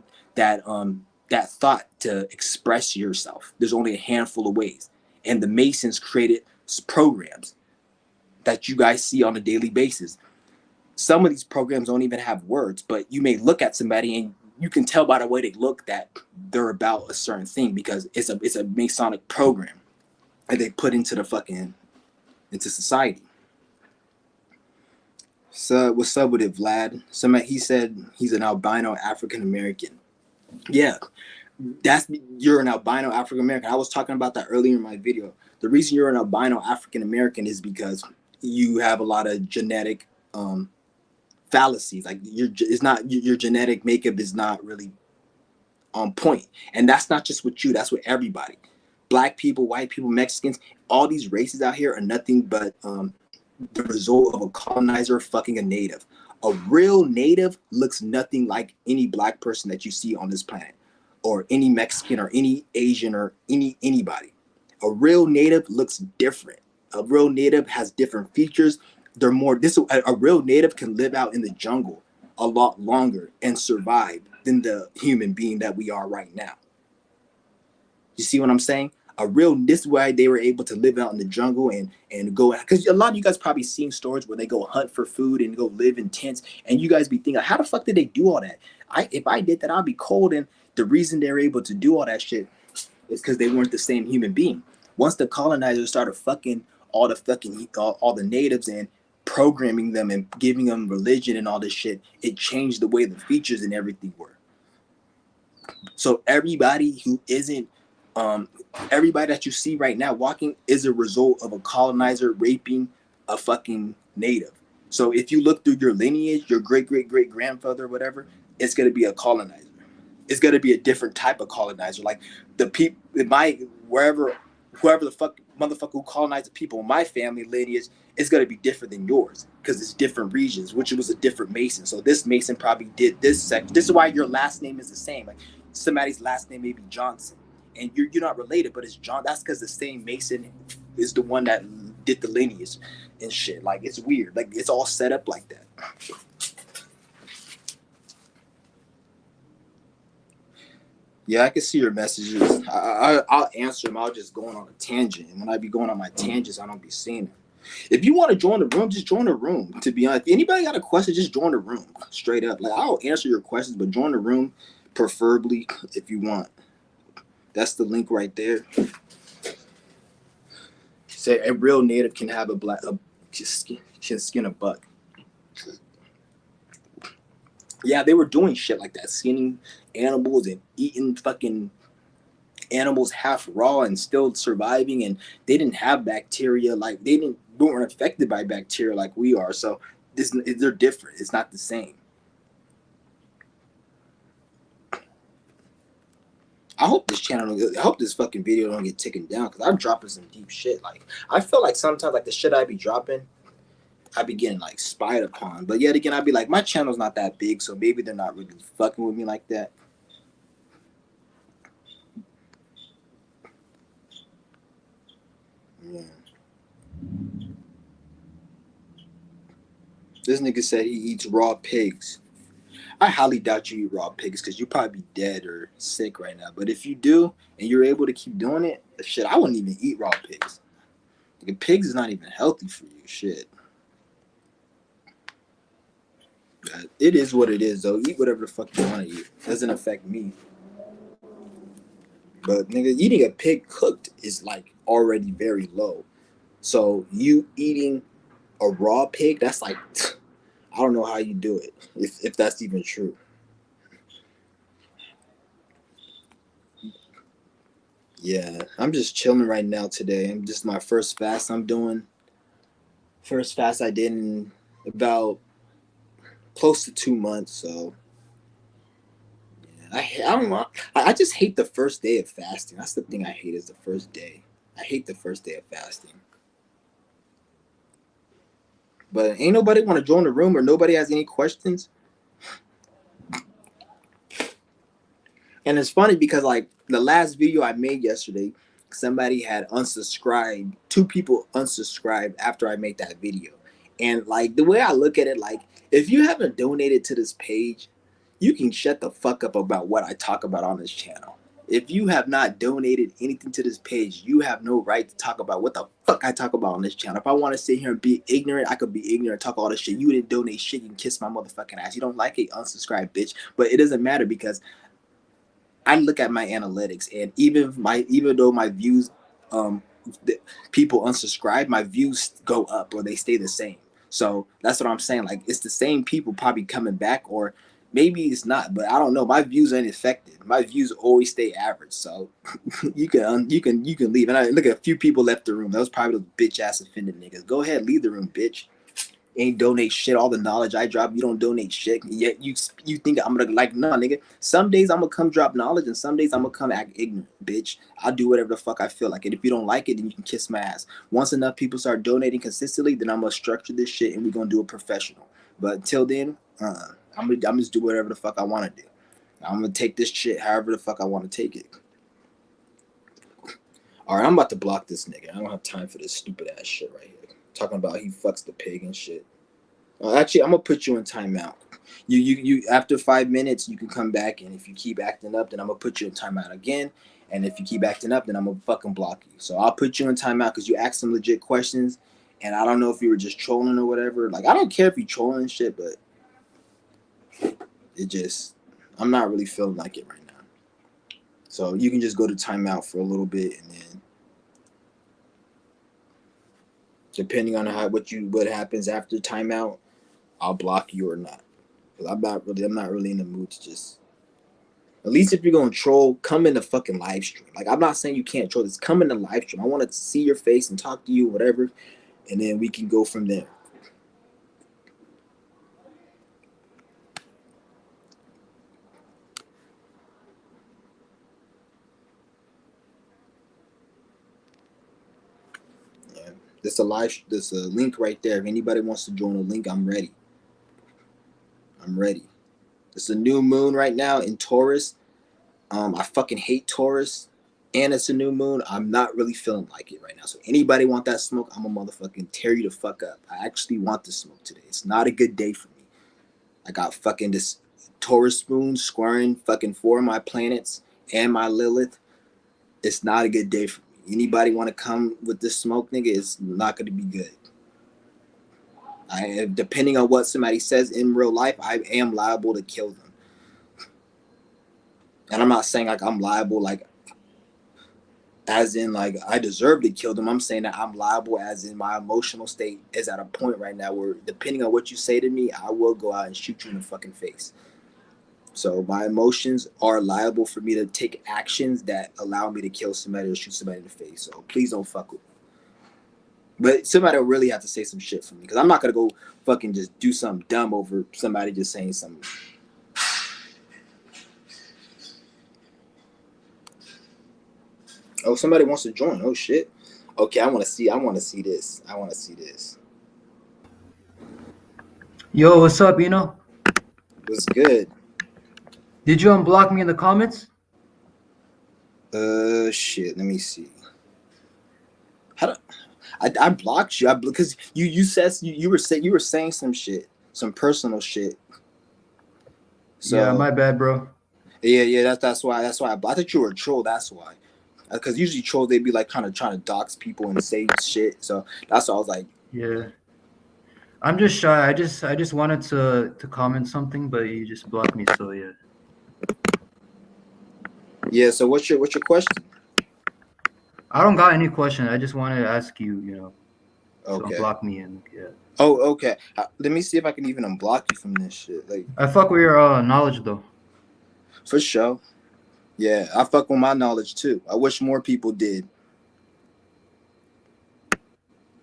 thought to express yourself. There's only a handful of ways, and the Masons created programs that you guys see on a daily basis. Some of these programs don't even have words, but you may look at somebody and you can tell by the way they look that they're about a certain thing, because it's a Masonic program that they put into society. So what's up with it, Vlad? Somebody he said he's an albino African American. Yeah, that's you're an albino African American. I was talking about that earlier in my video. The reason you're an albino African American is because you have a lot of genetic fallacies. Like it's not your genetic makeup is not really on point, and that's not just with you. That's with everybody. Black people, white people, Mexicans, all these races out here are nothing but the result of a colonizer fucking a native. A real native looks nothing like any black person that you see on this planet, or any Mexican, or any Asian, or anybody. A real native looks different. A real native has different features. They're more this. A real native can live out in the jungle a lot longer and survive than the human being that we are right now. You see what I'm saying? This is why they were able to live out in the jungle and go, because a lot of you guys probably seen stories where they go hunt for food and go live in tents, and you guys be thinking, how the fuck did they do all that? If I did that, I'd be cold. And the reason they're able to do all that shit is because they weren't the same human being. Once the colonizers started fucking all the natives and programming them and giving them religion and all this shit, it changed the way the features and everything were. So everybody who isn't everybody that you see right now walking is a result of a colonizer raping a fucking native. So if you look through your lineage, your great grandfather, whatever, it's gonna be a colonizer. It's gonna be a different type of colonizer. Like the people, whoever the fuck motherfucker who colonized the people in my family lineage is gonna be different than yours because it's different regions, which was a different Mason. So this Mason probably did this section. This is why your last name is the same. Like somebody's last name may be Johnson, and you're not related, but it's John. That's because the same Mason is the one that did the lineage and shit. Like it's weird. Like it's all set up like that. Yeah, I can see your messages. I'll answer them. I'll just going on a tangent, and when I be going on my tangents, I don't be seeing them. If you want to join the room, just join the room. To be honest, if anybody got a question, just join the room. Straight up, like I'll answer your questions, but join the room, preferably if you want. That's the link right there. Say a real native can have can skin a buck. Yeah, they were doing shit like that, skinning animals and eating fucking animals half raw and still surviving, and they didn't have bacteria. Like weren't affected by bacteria like we are. So they're different. It's not the same. I hope this fucking video don't get taken down, because I'm dropping some deep shit. Like I feel like sometimes like the shit I be dropping, I be getting like spied upon. But yet again, I'd be like, my channel's not that big, so maybe they're not really fucking with me like that. Yeah. This nigga said he eats raw pigs. I highly doubt you eat raw pigs, because you probably be dead or sick right now. But if you do and you're able to keep doing it, shit, I wouldn't even eat raw pigs. Like, pigs is not even healthy for you. Shit. But it is what it is, though. Eat whatever the fuck you want to eat. It doesn't affect me. But nigga, eating a pig cooked is like already very low. So you eating a raw pig, that's like, I don't know how you do it, if that's even true. Yeah, I'm just chilling right now today. I'm just my first fast I'm doing. First fast I did in about close to 2 months. So yeah, I don't know. I just hate the first day of fasting. That's the thing I hate, is the first day. I hate the first day of fasting. But ain't nobody want to join the room, or nobody has any questions. And it's funny because like the last video I made yesterday, somebody had unsubscribed. 2 people unsubscribed after I made that video. And like the way I look at it, like if you haven't donated to this page, you can shut the fuck up about what I talk about on this channel. If you have not donated anything to this page, you have no right to talk about what the fuck I talk about on this channel. If I want to sit here and be ignorant, I could be ignorant, talk all this shit. You didn't donate shit, you can kiss my motherfucking ass. You don't like it, unsubscribe, bitch. But it doesn't matter, because I look at my analytics, and even though my views, people unsubscribe, my views go up or they stay the same. So that's what I'm saying. Like it's the same people probably coming back, or maybe it's not. But I don't know. My views ain't affected. My views always stay average. So you can leave. And I look at a few people left the room. That was probably those bitch ass offended niggas. Go ahead, leave the room, bitch. Ain't donate shit. All the knowledge I drop, you don't donate shit. Yet you think I'm gonna like, nah, nigga. Some days I'm gonna come drop knowledge, and some days I'm gonna come act ignorant, bitch. I'll do whatever the fuck I feel like. And if you don't like it, then you can kiss my ass. Once enough people start donating consistently, then I'm gonna structure this shit and we're gonna do it professional. But until then, I'm just do whatever the fuck I want to do. I'm gonna take this shit however the fuck I want to take it. All right, I'm about to block this nigga. I don't have time for this stupid ass shit right here. Talking about he fucks the pig and shit. Actually, I'm gonna put you in timeout. You after 5 minutes, you can come back, and if you keep acting up, then I'm gonna put you in timeout again. And if you keep acting up, then I'm gonna fucking block you. So I'll put you in timeout because you asked some legit questions, and I don't know if you were just trolling or whatever. Like I don't care if you trolling and shit, but it just I'm not really feeling like it right now. So you can just go to timeout for a little bit, and then depending on what happens after timeout, I'll block you or not. Because I'm not really in the mood to just. At least if you're gonna troll, come in the fucking live stream. Like I'm not saying you can't troll. Just come in the live stream. I want to see your face and talk to you, whatever, and then we can go from there. Yeah, there's a link right there. If anybody wants to join a link, I'm ready. It's a new moon right now in Taurus. I fucking hate Taurus, and it's a new moon. I'm not really feeling like it right now. So anybody want that smoke? I'm a motherfucking tear you the fuck up. I actually want the smoke today. It's not a good day for me. I got fucking this Taurus moon squaring fucking 4 of my planets and my Lilith. It's not a good day for me. Anybody want to come with this smoke, nigga? It's not going to be good. Depending on what somebody says in real life, I am liable to kill them. And I'm not saying like I'm liable, like as in like I deserve to kill them. I'm saying that I'm liable as in my emotional state is at a point right now where depending on what you say to me, I will go out and shoot you in the fucking face. So my emotions are liable for me to take actions that allow me to kill somebody or shoot somebody in the face. So please don't fuck with me. But somebody will really have to say some shit for me because I'm not gonna go fucking just do something dumb over somebody just saying something. Oh, somebody wants to join. Oh shit. Okay, I want to see this. Yo, what's up, Eno? What's good? Did you unblock me in the comments? Shit. Let me see. How do I blocked you? Because you said you were saying some shit, some personal shit. So Yeah, my bad, bro. Yeah. That's why I thought you were a troll. That's why. Because usually trolls they'd be like kind of trying to dox people and say shit. So that's why I was like, Yeah, I'm just shy. I just wanted to comment something, but you just blocked me. So yeah. yeah. So what's your question? I don't got any question. I just wanted to ask you, to Okay. unblock me and yeah. Oh, okay. Let me see if I can even unblock you from this shit. Like, I fuck with your knowledge though. for sure. Yeah, I fuck with my knowledge too. I wish more people did.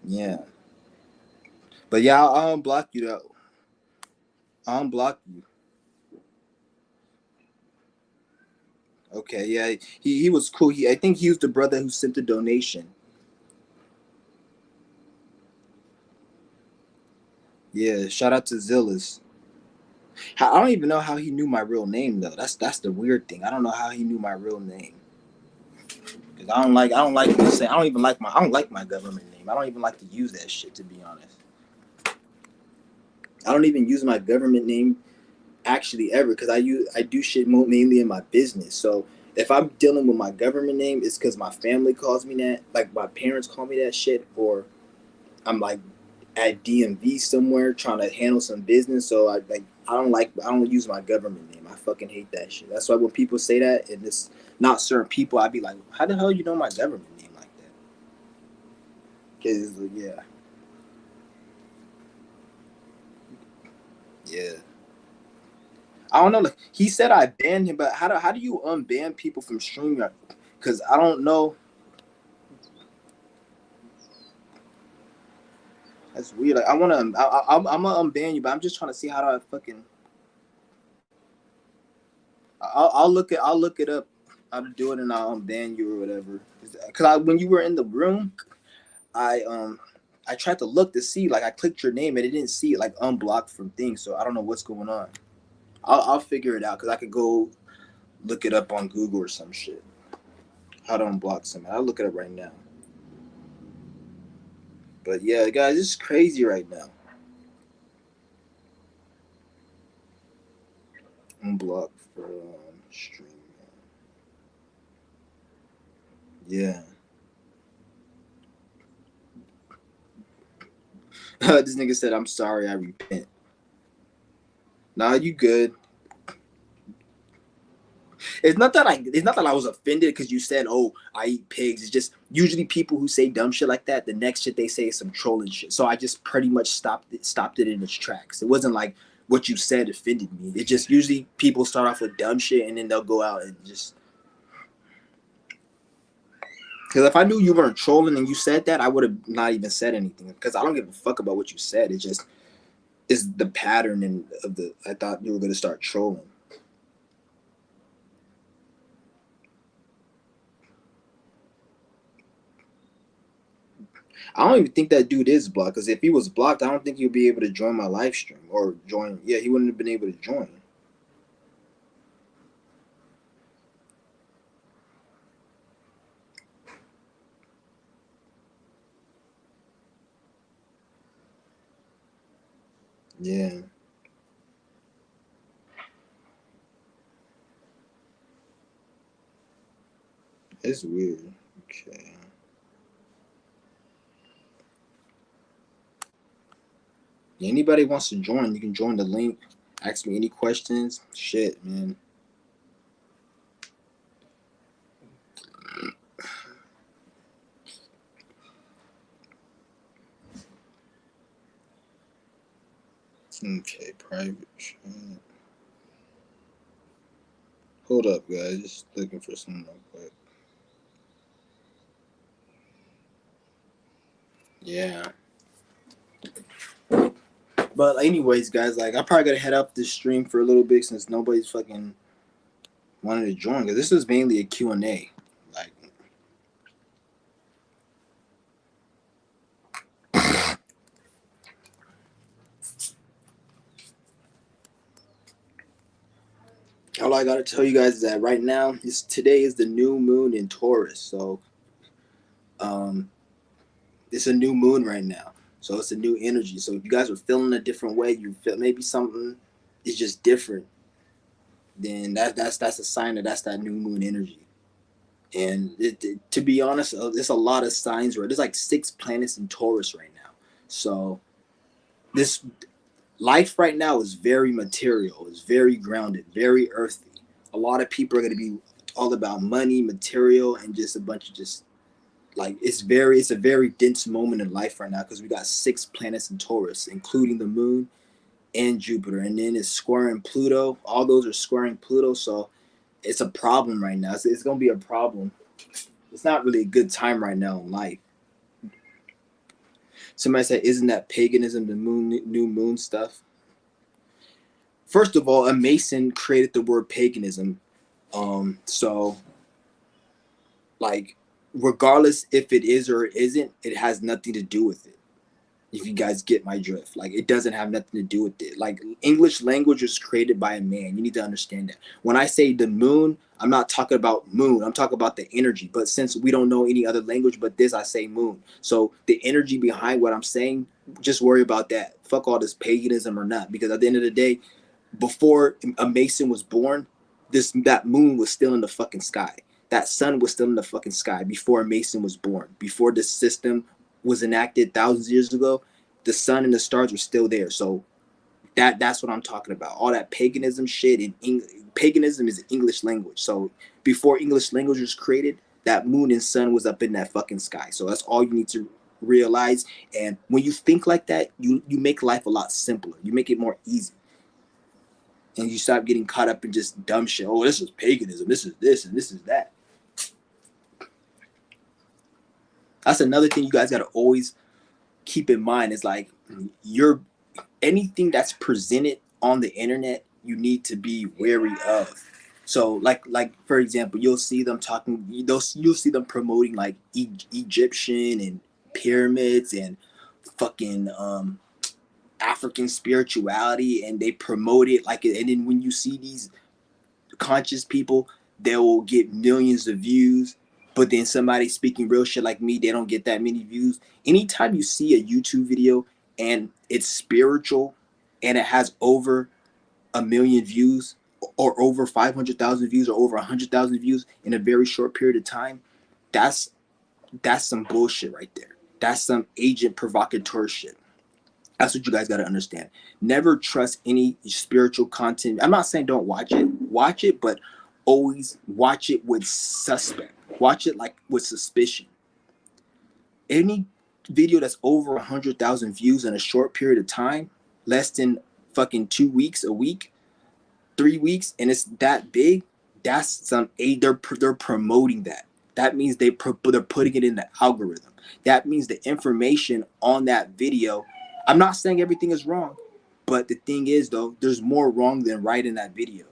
Yeah. But yeah, I'll unblock you though. I'll unblock you. Okay, yeah. He was cool. I think he was the brother who sent the donation. Yeah, shout out to Zillas. I don't even know how he knew my real name though. That's the weird thing. I don't know how he knew my real name. Cause I don't like saying I don't like my government name. I don't even like to use that shit to be honest. I don't even use my government name actually ever because I do shit mainly in my business. So if I'm dealing with my government name, it's because my family calls me that, like my parents call me that shit, or I'm like at DMV somewhere trying to handle some business. So I don't use my government name. I fucking hate that shit. That's why when people say that and it's not certain people, I'd be like, how the hell you know my government name like that? Because yeah. Yeah. I don't know. Like, he said I banned him, but how do you unban people from StreamYard? Because I don't know. That's weird. Like I want to. I'm gonna unban you, but I'm just trying to see how do I fucking. I'll look it up. I'll do it and I'll unban you or whatever. Because when you were in the room, I tried to look to see, like I clicked your name and it didn't see it like unblocked from things. So I don't know what's going on. I'll figure it out because I could go look it up on Google or some shit. How to unblock someone. I'll look it up right now. But yeah, guys, it's crazy right now. Unblock from stream. Yeah. This nigga said, "I'm sorry, I repent." Nah, you good. It's not that I was offended because you said, "Oh, I eat pigs." It's just usually people who say dumb shit like that, the next shit they say is some trolling shit. So I just pretty much stopped it in its tracks. It wasn't like what you said offended me. It just usually people start off with dumb shit and then they'll go out and just. Because if I knew you weren't trolling and you said that, I would have not even said anything. Because I don't give a fuck about what you said. It just is the pattern and of the. I thought you were gonna start trolling. I don't even think that dude is blocked. Because if he was blocked, I don't think he'd be able to join my live stream or join. Yeah, he wouldn't have been able to join. Yeah. It's weird. Okay. Anybody wants to join, you can join the link. Ask me any questions. Shit, man. Okay, private chat. Hold up, guys. Just looking for something real quick. Yeah. But anyways, guys, like I'm probably gonna head up this stream for a little bit since nobody's fucking wanted to join. Because this is mainly a Q&A. Like, all I gotta tell you guys is that right now, today is the new moon in Taurus. So, it's a new moon right now. So it's a new energy. So if you guys are feeling a different way, you feel maybe something is just different, then that's a sign that that's that new moon energy. And to be honest, there's a lot of signs where there's like 6 planets in Taurus right now. So this life right now is very material, is very grounded, very earthy. A lot of people are going to be all about money, material, and just a bunch of just like it's a very dense moment in life right now because we got 6 planets in Taurus, including the moon and Jupiter, and then it's squaring Pluto. All those are squaring Pluto, so it's a problem right now. It's gonna be a problem. It's not really a good time right now in life. Somebody said, "Isn't that paganism? The new moon stuff." First of all, a Mason created the word paganism, so like regardless if it is or it isn't, it has nothing to do with it. If you guys get my drift, like it doesn't have nothing to do with it. Like English language was created by a man. You need to understand that. When I say the moon, I'm not talking about moon. I'm talking about the energy. But since we don't know any other language but this, I say moon. So the energy behind what I'm saying, just worry about that. Fuck all this paganism or not. Because at the end of the day, before a Mason was born, that moon was still in the fucking sky. That sun was still in the fucking sky before a Mason was born. Before this system was enacted thousands of years ago, the sun and the stars were still there. So that's what I'm talking about. All that paganism shit paganism is English language. So before English language was created, that moon and sun was up in that fucking sky. So that's all you need to realize. And when you think like that, you make life a lot simpler. You make it more easy. and you stop getting caught up in just dumb shit. Oh, this is paganism. This is this and this is that. That's another thing you guys got to always keep in mind is like anything that's presented on the internet, you need to be wary of. So like for example, you'll see them promoting like Egyptian and pyramids and fucking African spirituality, and they promote it like it. And then when you see these conscious people, they will get millions of views. But then somebody speaking real shit like me, they don't get that many views. Anytime you see a YouTube video and it's spiritual and it has over 1 million views or over 500,000 views or over 100,000 views in a very short period of time, that's some bullshit right there. That's some agent provocateur shit. That's what you guys got to understand. Never trust any spiritual content. I'm not saying don't watch it, but always watch it with suspect. Watch it like with suspicion. Any video that's over 100,000 views in a short period of time, less than fucking 2 weeks, a week, 3 weeks, and it's that big, that's they're promoting that. That means they're putting it in the algorithm. That means the information on that video. I'm not saying everything is wrong, but the thing is though, there's more wrong than right in that video.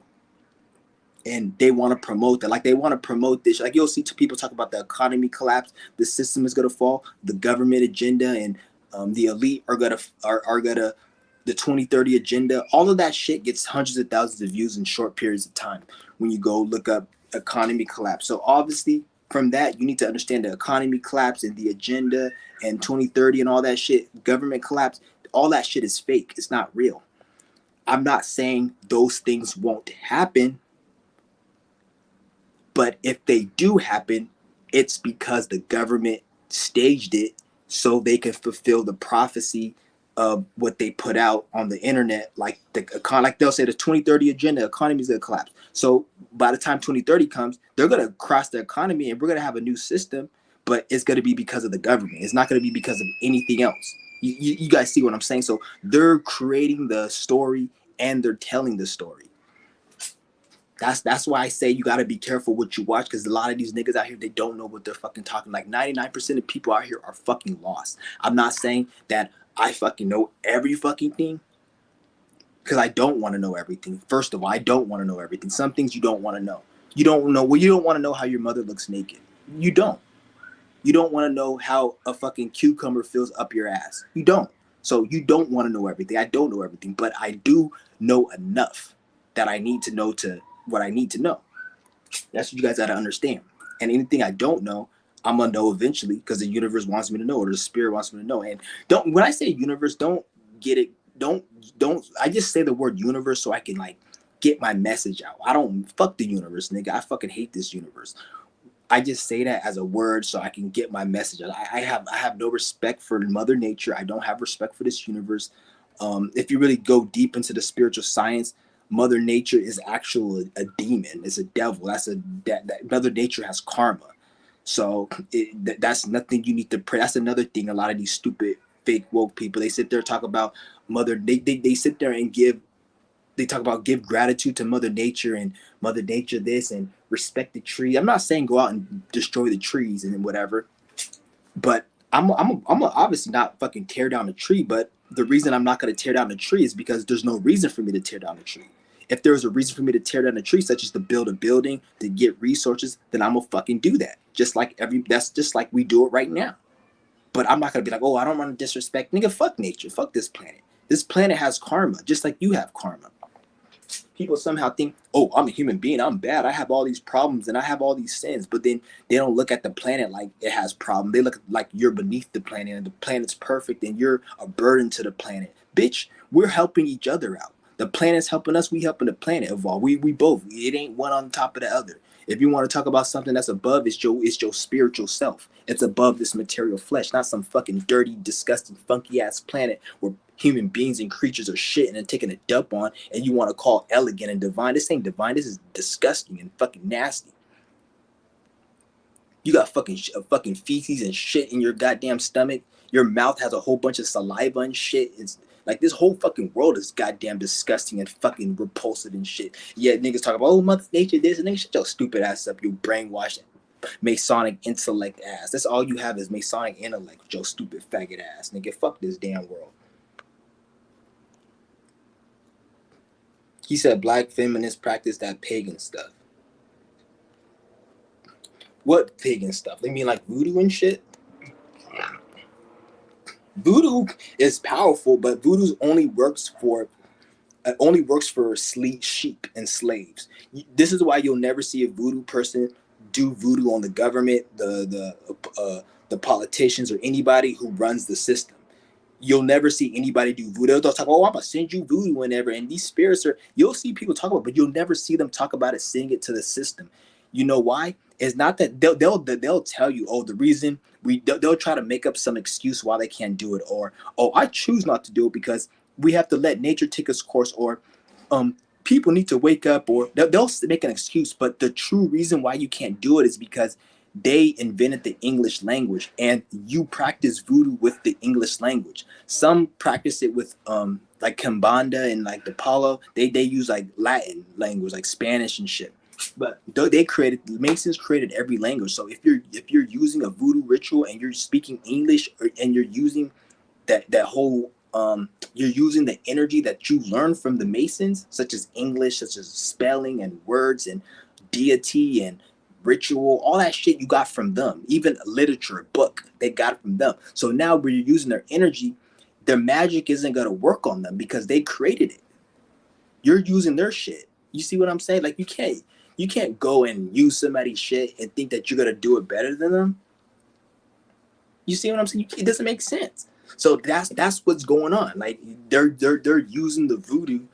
And they want to promote that. Like they want to promote this. Like you'll see people talk about the economy collapse, the system is gonna fall, the government agenda, and the elite are gonna the 2030 agenda. All of that shit gets hundreds of thousands of views in short periods of time when you go look up economy collapse. So obviously from that, you need to understand the economy collapse and the agenda and 2030 and all that shit, government collapse, all that shit is fake. It's not real. I'm not saying those things won't happen, but if they do happen, it's because the government staged it so they can fulfill the prophecy of what they put out on the internet. Like they'll say the 2030 agenda, economy is gonna collapse. So by the time 2030 comes, they're gonna cross the economy and we're gonna have a new system, but it's gonna be because of the government. It's not gonna be because of anything else. You guys see what I'm saying? So they're creating the story and they're telling the story. That's why I say you got to be careful what you watch, because a lot of these niggas out here, they don't know what they're fucking talking. Like 99% of people out here are fucking lost. I'm not saying that I fucking know every fucking thing, because I don't want to know everything. First of all, I don't want to know everything. Some things you don't want to know. You don't want to know how your mother looks naked. You don't. You don't want to know how a fucking cucumber feels up your ass. You don't. So you don't want to know everything. I don't know everything, but I do know enough that I need to know what I need to know. That's what you guys got to understand. And anything I don't know, I'm gonna know eventually, because the universe wants me to know, or the spirit wants me to know. And when I say universe, don't get it. Don't. I just say the word universe so I can like get my message out. I don't fuck the universe, nigga. I fucking hate this universe. I just say that as a word so I can get my message out. I have no respect for Mother Nature. I don't have respect for this universe. If you really go deep into the spiritual science, Mother Nature is actually a demon. It's a devil. That Mother Nature has karma. So that's nothing you need to pray. That's another thing. A lot of these stupid fake woke people, they sit there and talk about they sit there and give gratitude to Mother Nature and Mother Nature this and respect the tree. I'm not saying go out and destroy the trees and whatever, but I'm obviously not fucking tear down the tree. But the reason I'm not going to tear down the tree is because there's no reason for me to tear down the tree. If there was a reason for me to tear down a tree, such as to build a building, to get resources, then I'm gonna fucking do that. That's just like we do it right now. But I'm not gonna be like, oh, I don't want to disrespect, nigga. Fuck nature, fuck this planet. This planet has karma, just like you have karma. People somehow think, oh, I'm a human being, I'm bad, I have all these problems and I have all these sins, but then they don't look at the planet like it has problems. They look like you're beneath the planet and the planet's perfect and you're a burden to the planet. Bitch, we're helping each other out. The planet's helping us, we helping the planet evolve. We both. It ain't one on top of the other. If you want to talk about something that's above, it's your spiritual self. It's above this material flesh, not some fucking dirty, disgusting, funky ass planet where human beings and creatures are shitting and taking a dump on, and you want to call elegant and divine. This ain't divine. This is disgusting and fucking nasty. You got fucking feces and shit in your goddamn stomach. Your mouth has a whole bunch of saliva and shit. It's Like, this whole fucking world is goddamn disgusting and fucking repulsive and shit. Yeah, niggas talk about, oh, Mother Nature this, and nigga, shut your stupid ass up, you brainwashed Masonic intellect ass. That's all you have is Masonic intellect with your stupid faggot ass, nigga. Fuck this damn world. He said black feminists practice that pagan stuff. What pagan stuff? They mean like voodoo and shit? Voodoo is powerful, but voodoo only works for sheep and slaves. This is why you'll never see a voodoo person do voodoo on the government, the politicians, or anybody who runs the system. You'll never see anybody do voodoo. They'll talk, oh, I'm gonna send you voodoo whenever. And these spirits you'll see people talk about it, but you'll never see them talk about it, sending it to the system. You know why? It's not that they'll tell you, oh, the reason they'll try to make up some excuse why they can't do it, or, oh, I choose not to do it because we have to let nature take its course, or people need to wake up, or they'll make an excuse. But the true reason why you can't do it is because they invented the English language, and you practice voodoo with the English language. Some practice it with like Kimbanda and like the Palo. They use like Latin language, like Spanish and shit. But Masons created every language. So if you're using a voodoo ritual and you're speaking English, and you're using that whole you're using the energy that you learned from the Masons, such as English, such as spelling and words and deity and ritual, all that shit you got from them. Even literature, book, they got it from them. So now when you're using their energy, their magic isn't gonna work on them because they created it. You're using their shit. You see what I'm saying? Like, you can't go and use somebody's shit and think that you're gonna do it better than them. You see what I'm saying? It doesn't make sense. So that's what's going on. Like, they're using the voodoo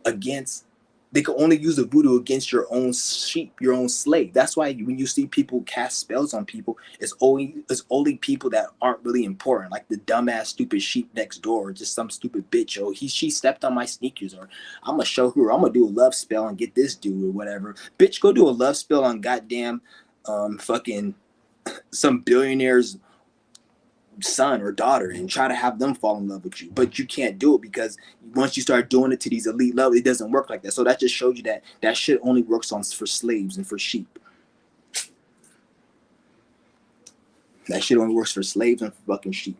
against. They can only use the voodoo against your own sheep, your own slave. That's why when you see people cast spells on people, it's only people that aren't really important, like the dumbass stupid sheep next door, or just some stupid bitch. Oh, she stepped on my sneakers, or I'm gonna show her. I'm gonna do a love spell and get this dude or whatever. Bitch, go do a love spell on goddamn fucking some billionaire's son or daughter and try to have them fall in love with you. But you can't do it because once you start doing it to these elite levels, it doesn't work like that. So that just shows you that shit only works for slaves and for sheep. That shit only works for slaves and for fucking sheep.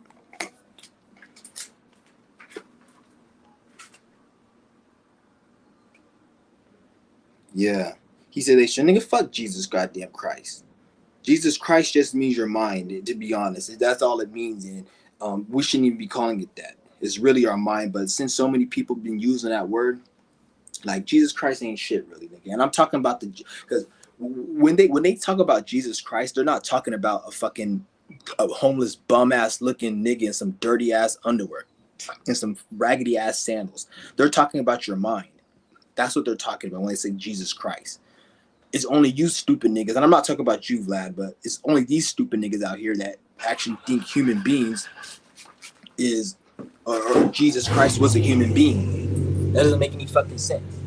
Yeah. He said they should. Nigga, fuck Jesus goddamn Christ. Jesus Christ just means your mind, to be honest. That's all it means. And we shouldn't even be calling it that. It's really our mind. But since so many people have been using that word, like, Jesus Christ ain't shit, really, nigga. And I'm talking about because when they talk about Jesus Christ, they're not talking about a homeless bum ass looking nigga in some dirty ass underwear and some raggedy ass sandals. They're talking about your mind. That's what they're talking about when they say Jesus Christ. It's only you stupid niggas, and I'm not talking about you, Vlad, but it's only these stupid niggas out here that actually think human beings or Jesus Christ was a human being. That doesn't make any fucking sense.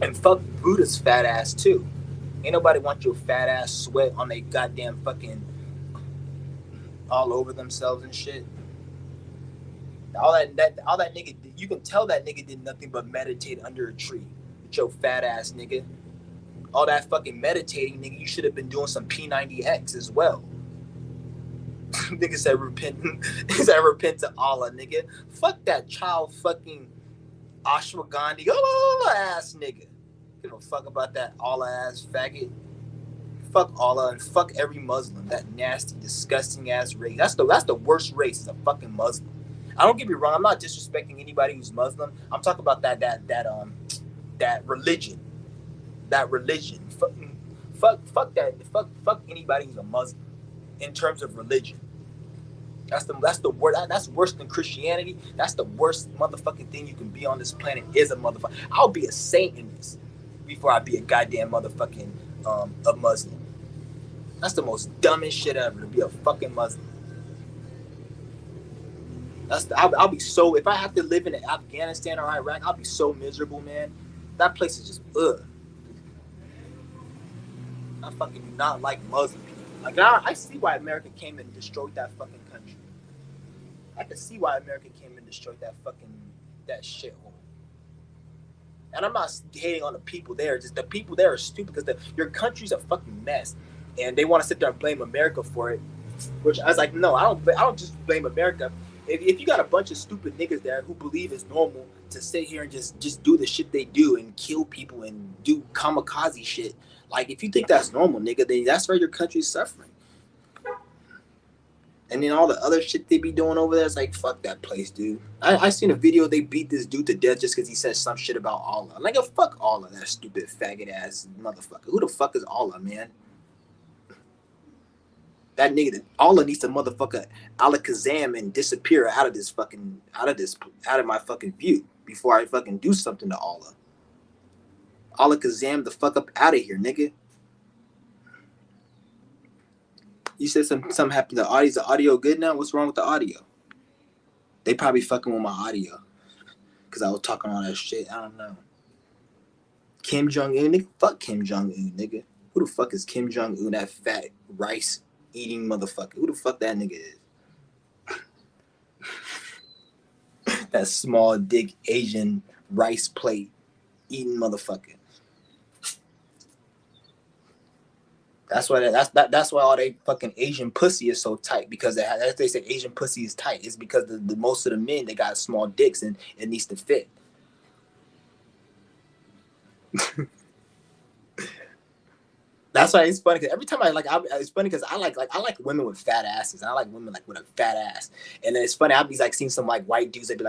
And fuck Buddha's fat ass too. Ain't nobody want your fat ass sweat on they goddamn fucking all over themselves and shit. All that nigga, you can tell that nigga did nothing but meditate under a tree. Your fat ass nigga. All that fucking meditating, nigga, you should have been doing some P90X as well. Nigga said repent. Nigga said repent to Allah, nigga. Fuck that child fucking ashwagandha ass nigga. Give a fuck about that Allah ass faggot. Fuck Allah and fuck every Muslim. That nasty, disgusting ass race. That's the worst race, is a fucking Muslim. I don't get me wrong, I'm not disrespecting anybody who's Muslim. I'm talking about that religion. That religion. Fuck anybody who's a Muslim in terms of religion. That's the word. That's worse than Christianity. That's the worst motherfucking thing you can be on this planet, is a motherfucker. I'll be a saint in this before I be a goddamn motherfucking a Muslim. That's the most dumbest shit ever, to be a fucking Muslim. I'll be so, if I have to live in Afghanistan or Iraq, I'll be so miserable, man. That place is just ugh. I fucking do not like Muslim people. Like, I see why America came and destroyed that fucking country. I can see why America came and destroyed that shithole. And I'm not hating on the people there. Just the people there are stupid because your country's a fucking mess, and they want to sit there and blame America for it. Which I was like, no, I don't just blame America. If you got a bunch of stupid niggas there who believe it's normal to sit here and just do the shit they do and kill people and do kamikaze shit, like if you think that's normal, nigga, then that's where your country's suffering. And then all the other shit they be doing over there, it's like, fuck that place, dude. I seen a video, they beat this dude to death just because he said some shit about Allah. I'm like, oh, fuck Allah, that stupid faggot ass motherfucker. Who the fuck is Allah, man? That nigga, Allah needs to motherfucker Alakazam and disappear out of my fucking view before I fucking do something to Allah. Alakazam the fuck up out of here, nigga. You said something happened to the audio. Is the audio good now? What's wrong with the audio? They probably fucking with my audio because I was talking all that shit. I don't know. Kim Jong-un, nigga. Fuck Kim Jong-un, nigga. Who the fuck is Kim Jong-un? That fat rice eating motherfucker. Who the fuck that nigga is? That small dick Asian rice plate eating motherfucker. That's why all they fucking Asian pussy is so tight, because they say Asian pussy is tight. It's because the most of the men, they got small dicks and it needs to fit. That's why it's funny, because every time it's funny because I like women with fat asses. I like women like with a fat ass, and then it's funny. I'll be like seeing some like white dudes that be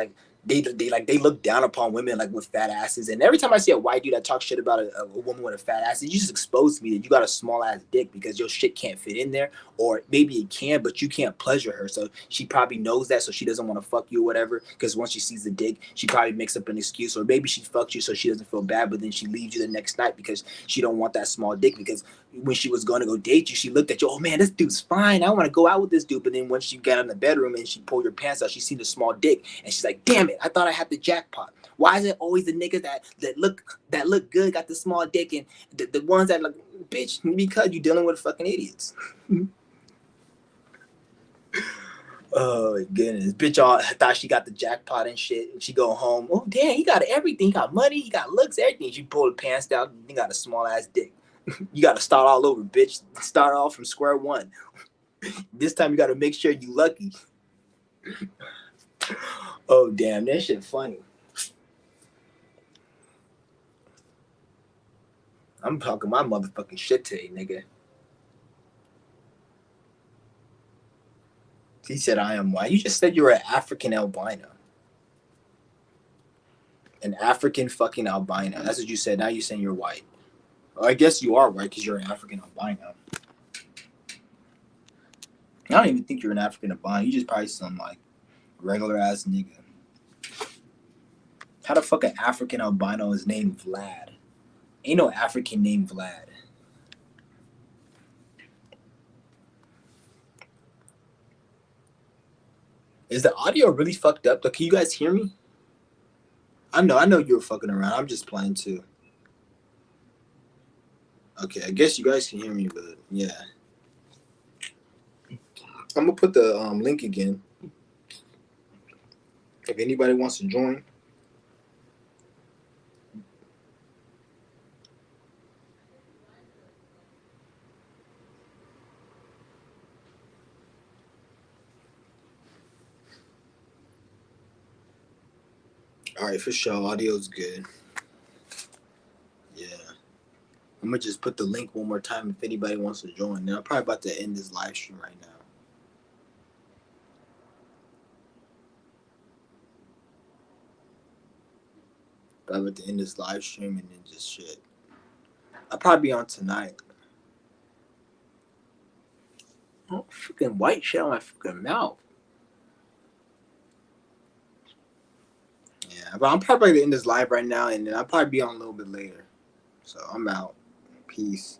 like they look down upon women like with fat asses, and every time I see a white dude that talks shit about a woman with a fat ass, it just exposes me that you got a small ass dick because your shit can't fit in there, or maybe it can, but you can't pleasure her, so she probably knows that, so she doesn't want to fuck you or whatever. Because once she sees the dick, she probably makes up an excuse, or maybe she fucked you so she doesn't feel bad, but then she leaves you the next night because she don't want that small dick. Because when she was going to go date you, she looked at you, oh man, this dude's fine, I want to go out with this dude. But then when she got in the bedroom and she pulled your pants out, she seen the small dick, and she's like, damn it, I thought I had the jackpot. Why is it always the niggas that look good got the small dick, and the ones that look, bitch, because you dealing with fucking idiots. Oh my goodness, bitch! All thought she got the jackpot and shit. And she go home. Oh damn, he got everything. He got money. He got looks, everything. She pulled the pants down. He got a small ass dick. You got to start all over, bitch. Start off from square one. This time you got to make sure you lucky. Oh damn, that shit funny. I'm talking my motherfucking shit today, nigga. He said I am white. You just said you were an African albino. An African fucking albino. That's what you said. Now you're saying you're white. Well, I guess you are white because you're an African albino. I don't even think you're an African albino. You just probably some like regular ass nigga. How the fuck an African albino is named Vlad? Ain't no African named Vlad. Is the audio really fucked up? Can you guys hear me? I know you were fucking around. I'm just playing too. Okay, I guess you guys can hear me, but yeah. I'm gonna put the link again. If anybody wants to join. All right, for sure. Audio's good. Yeah. I'm going to just put the link one more time if anybody wants to join. Now, I'm probably about to end this live stream right now. I'm about to end this live stream and then just shit. I'll probably be on tonight. Oh, freaking white shit on my freaking mouth. Yeah, but I'm probably going to end this live right now, and then I'll probably be on a little bit later. So I'm out. Peace.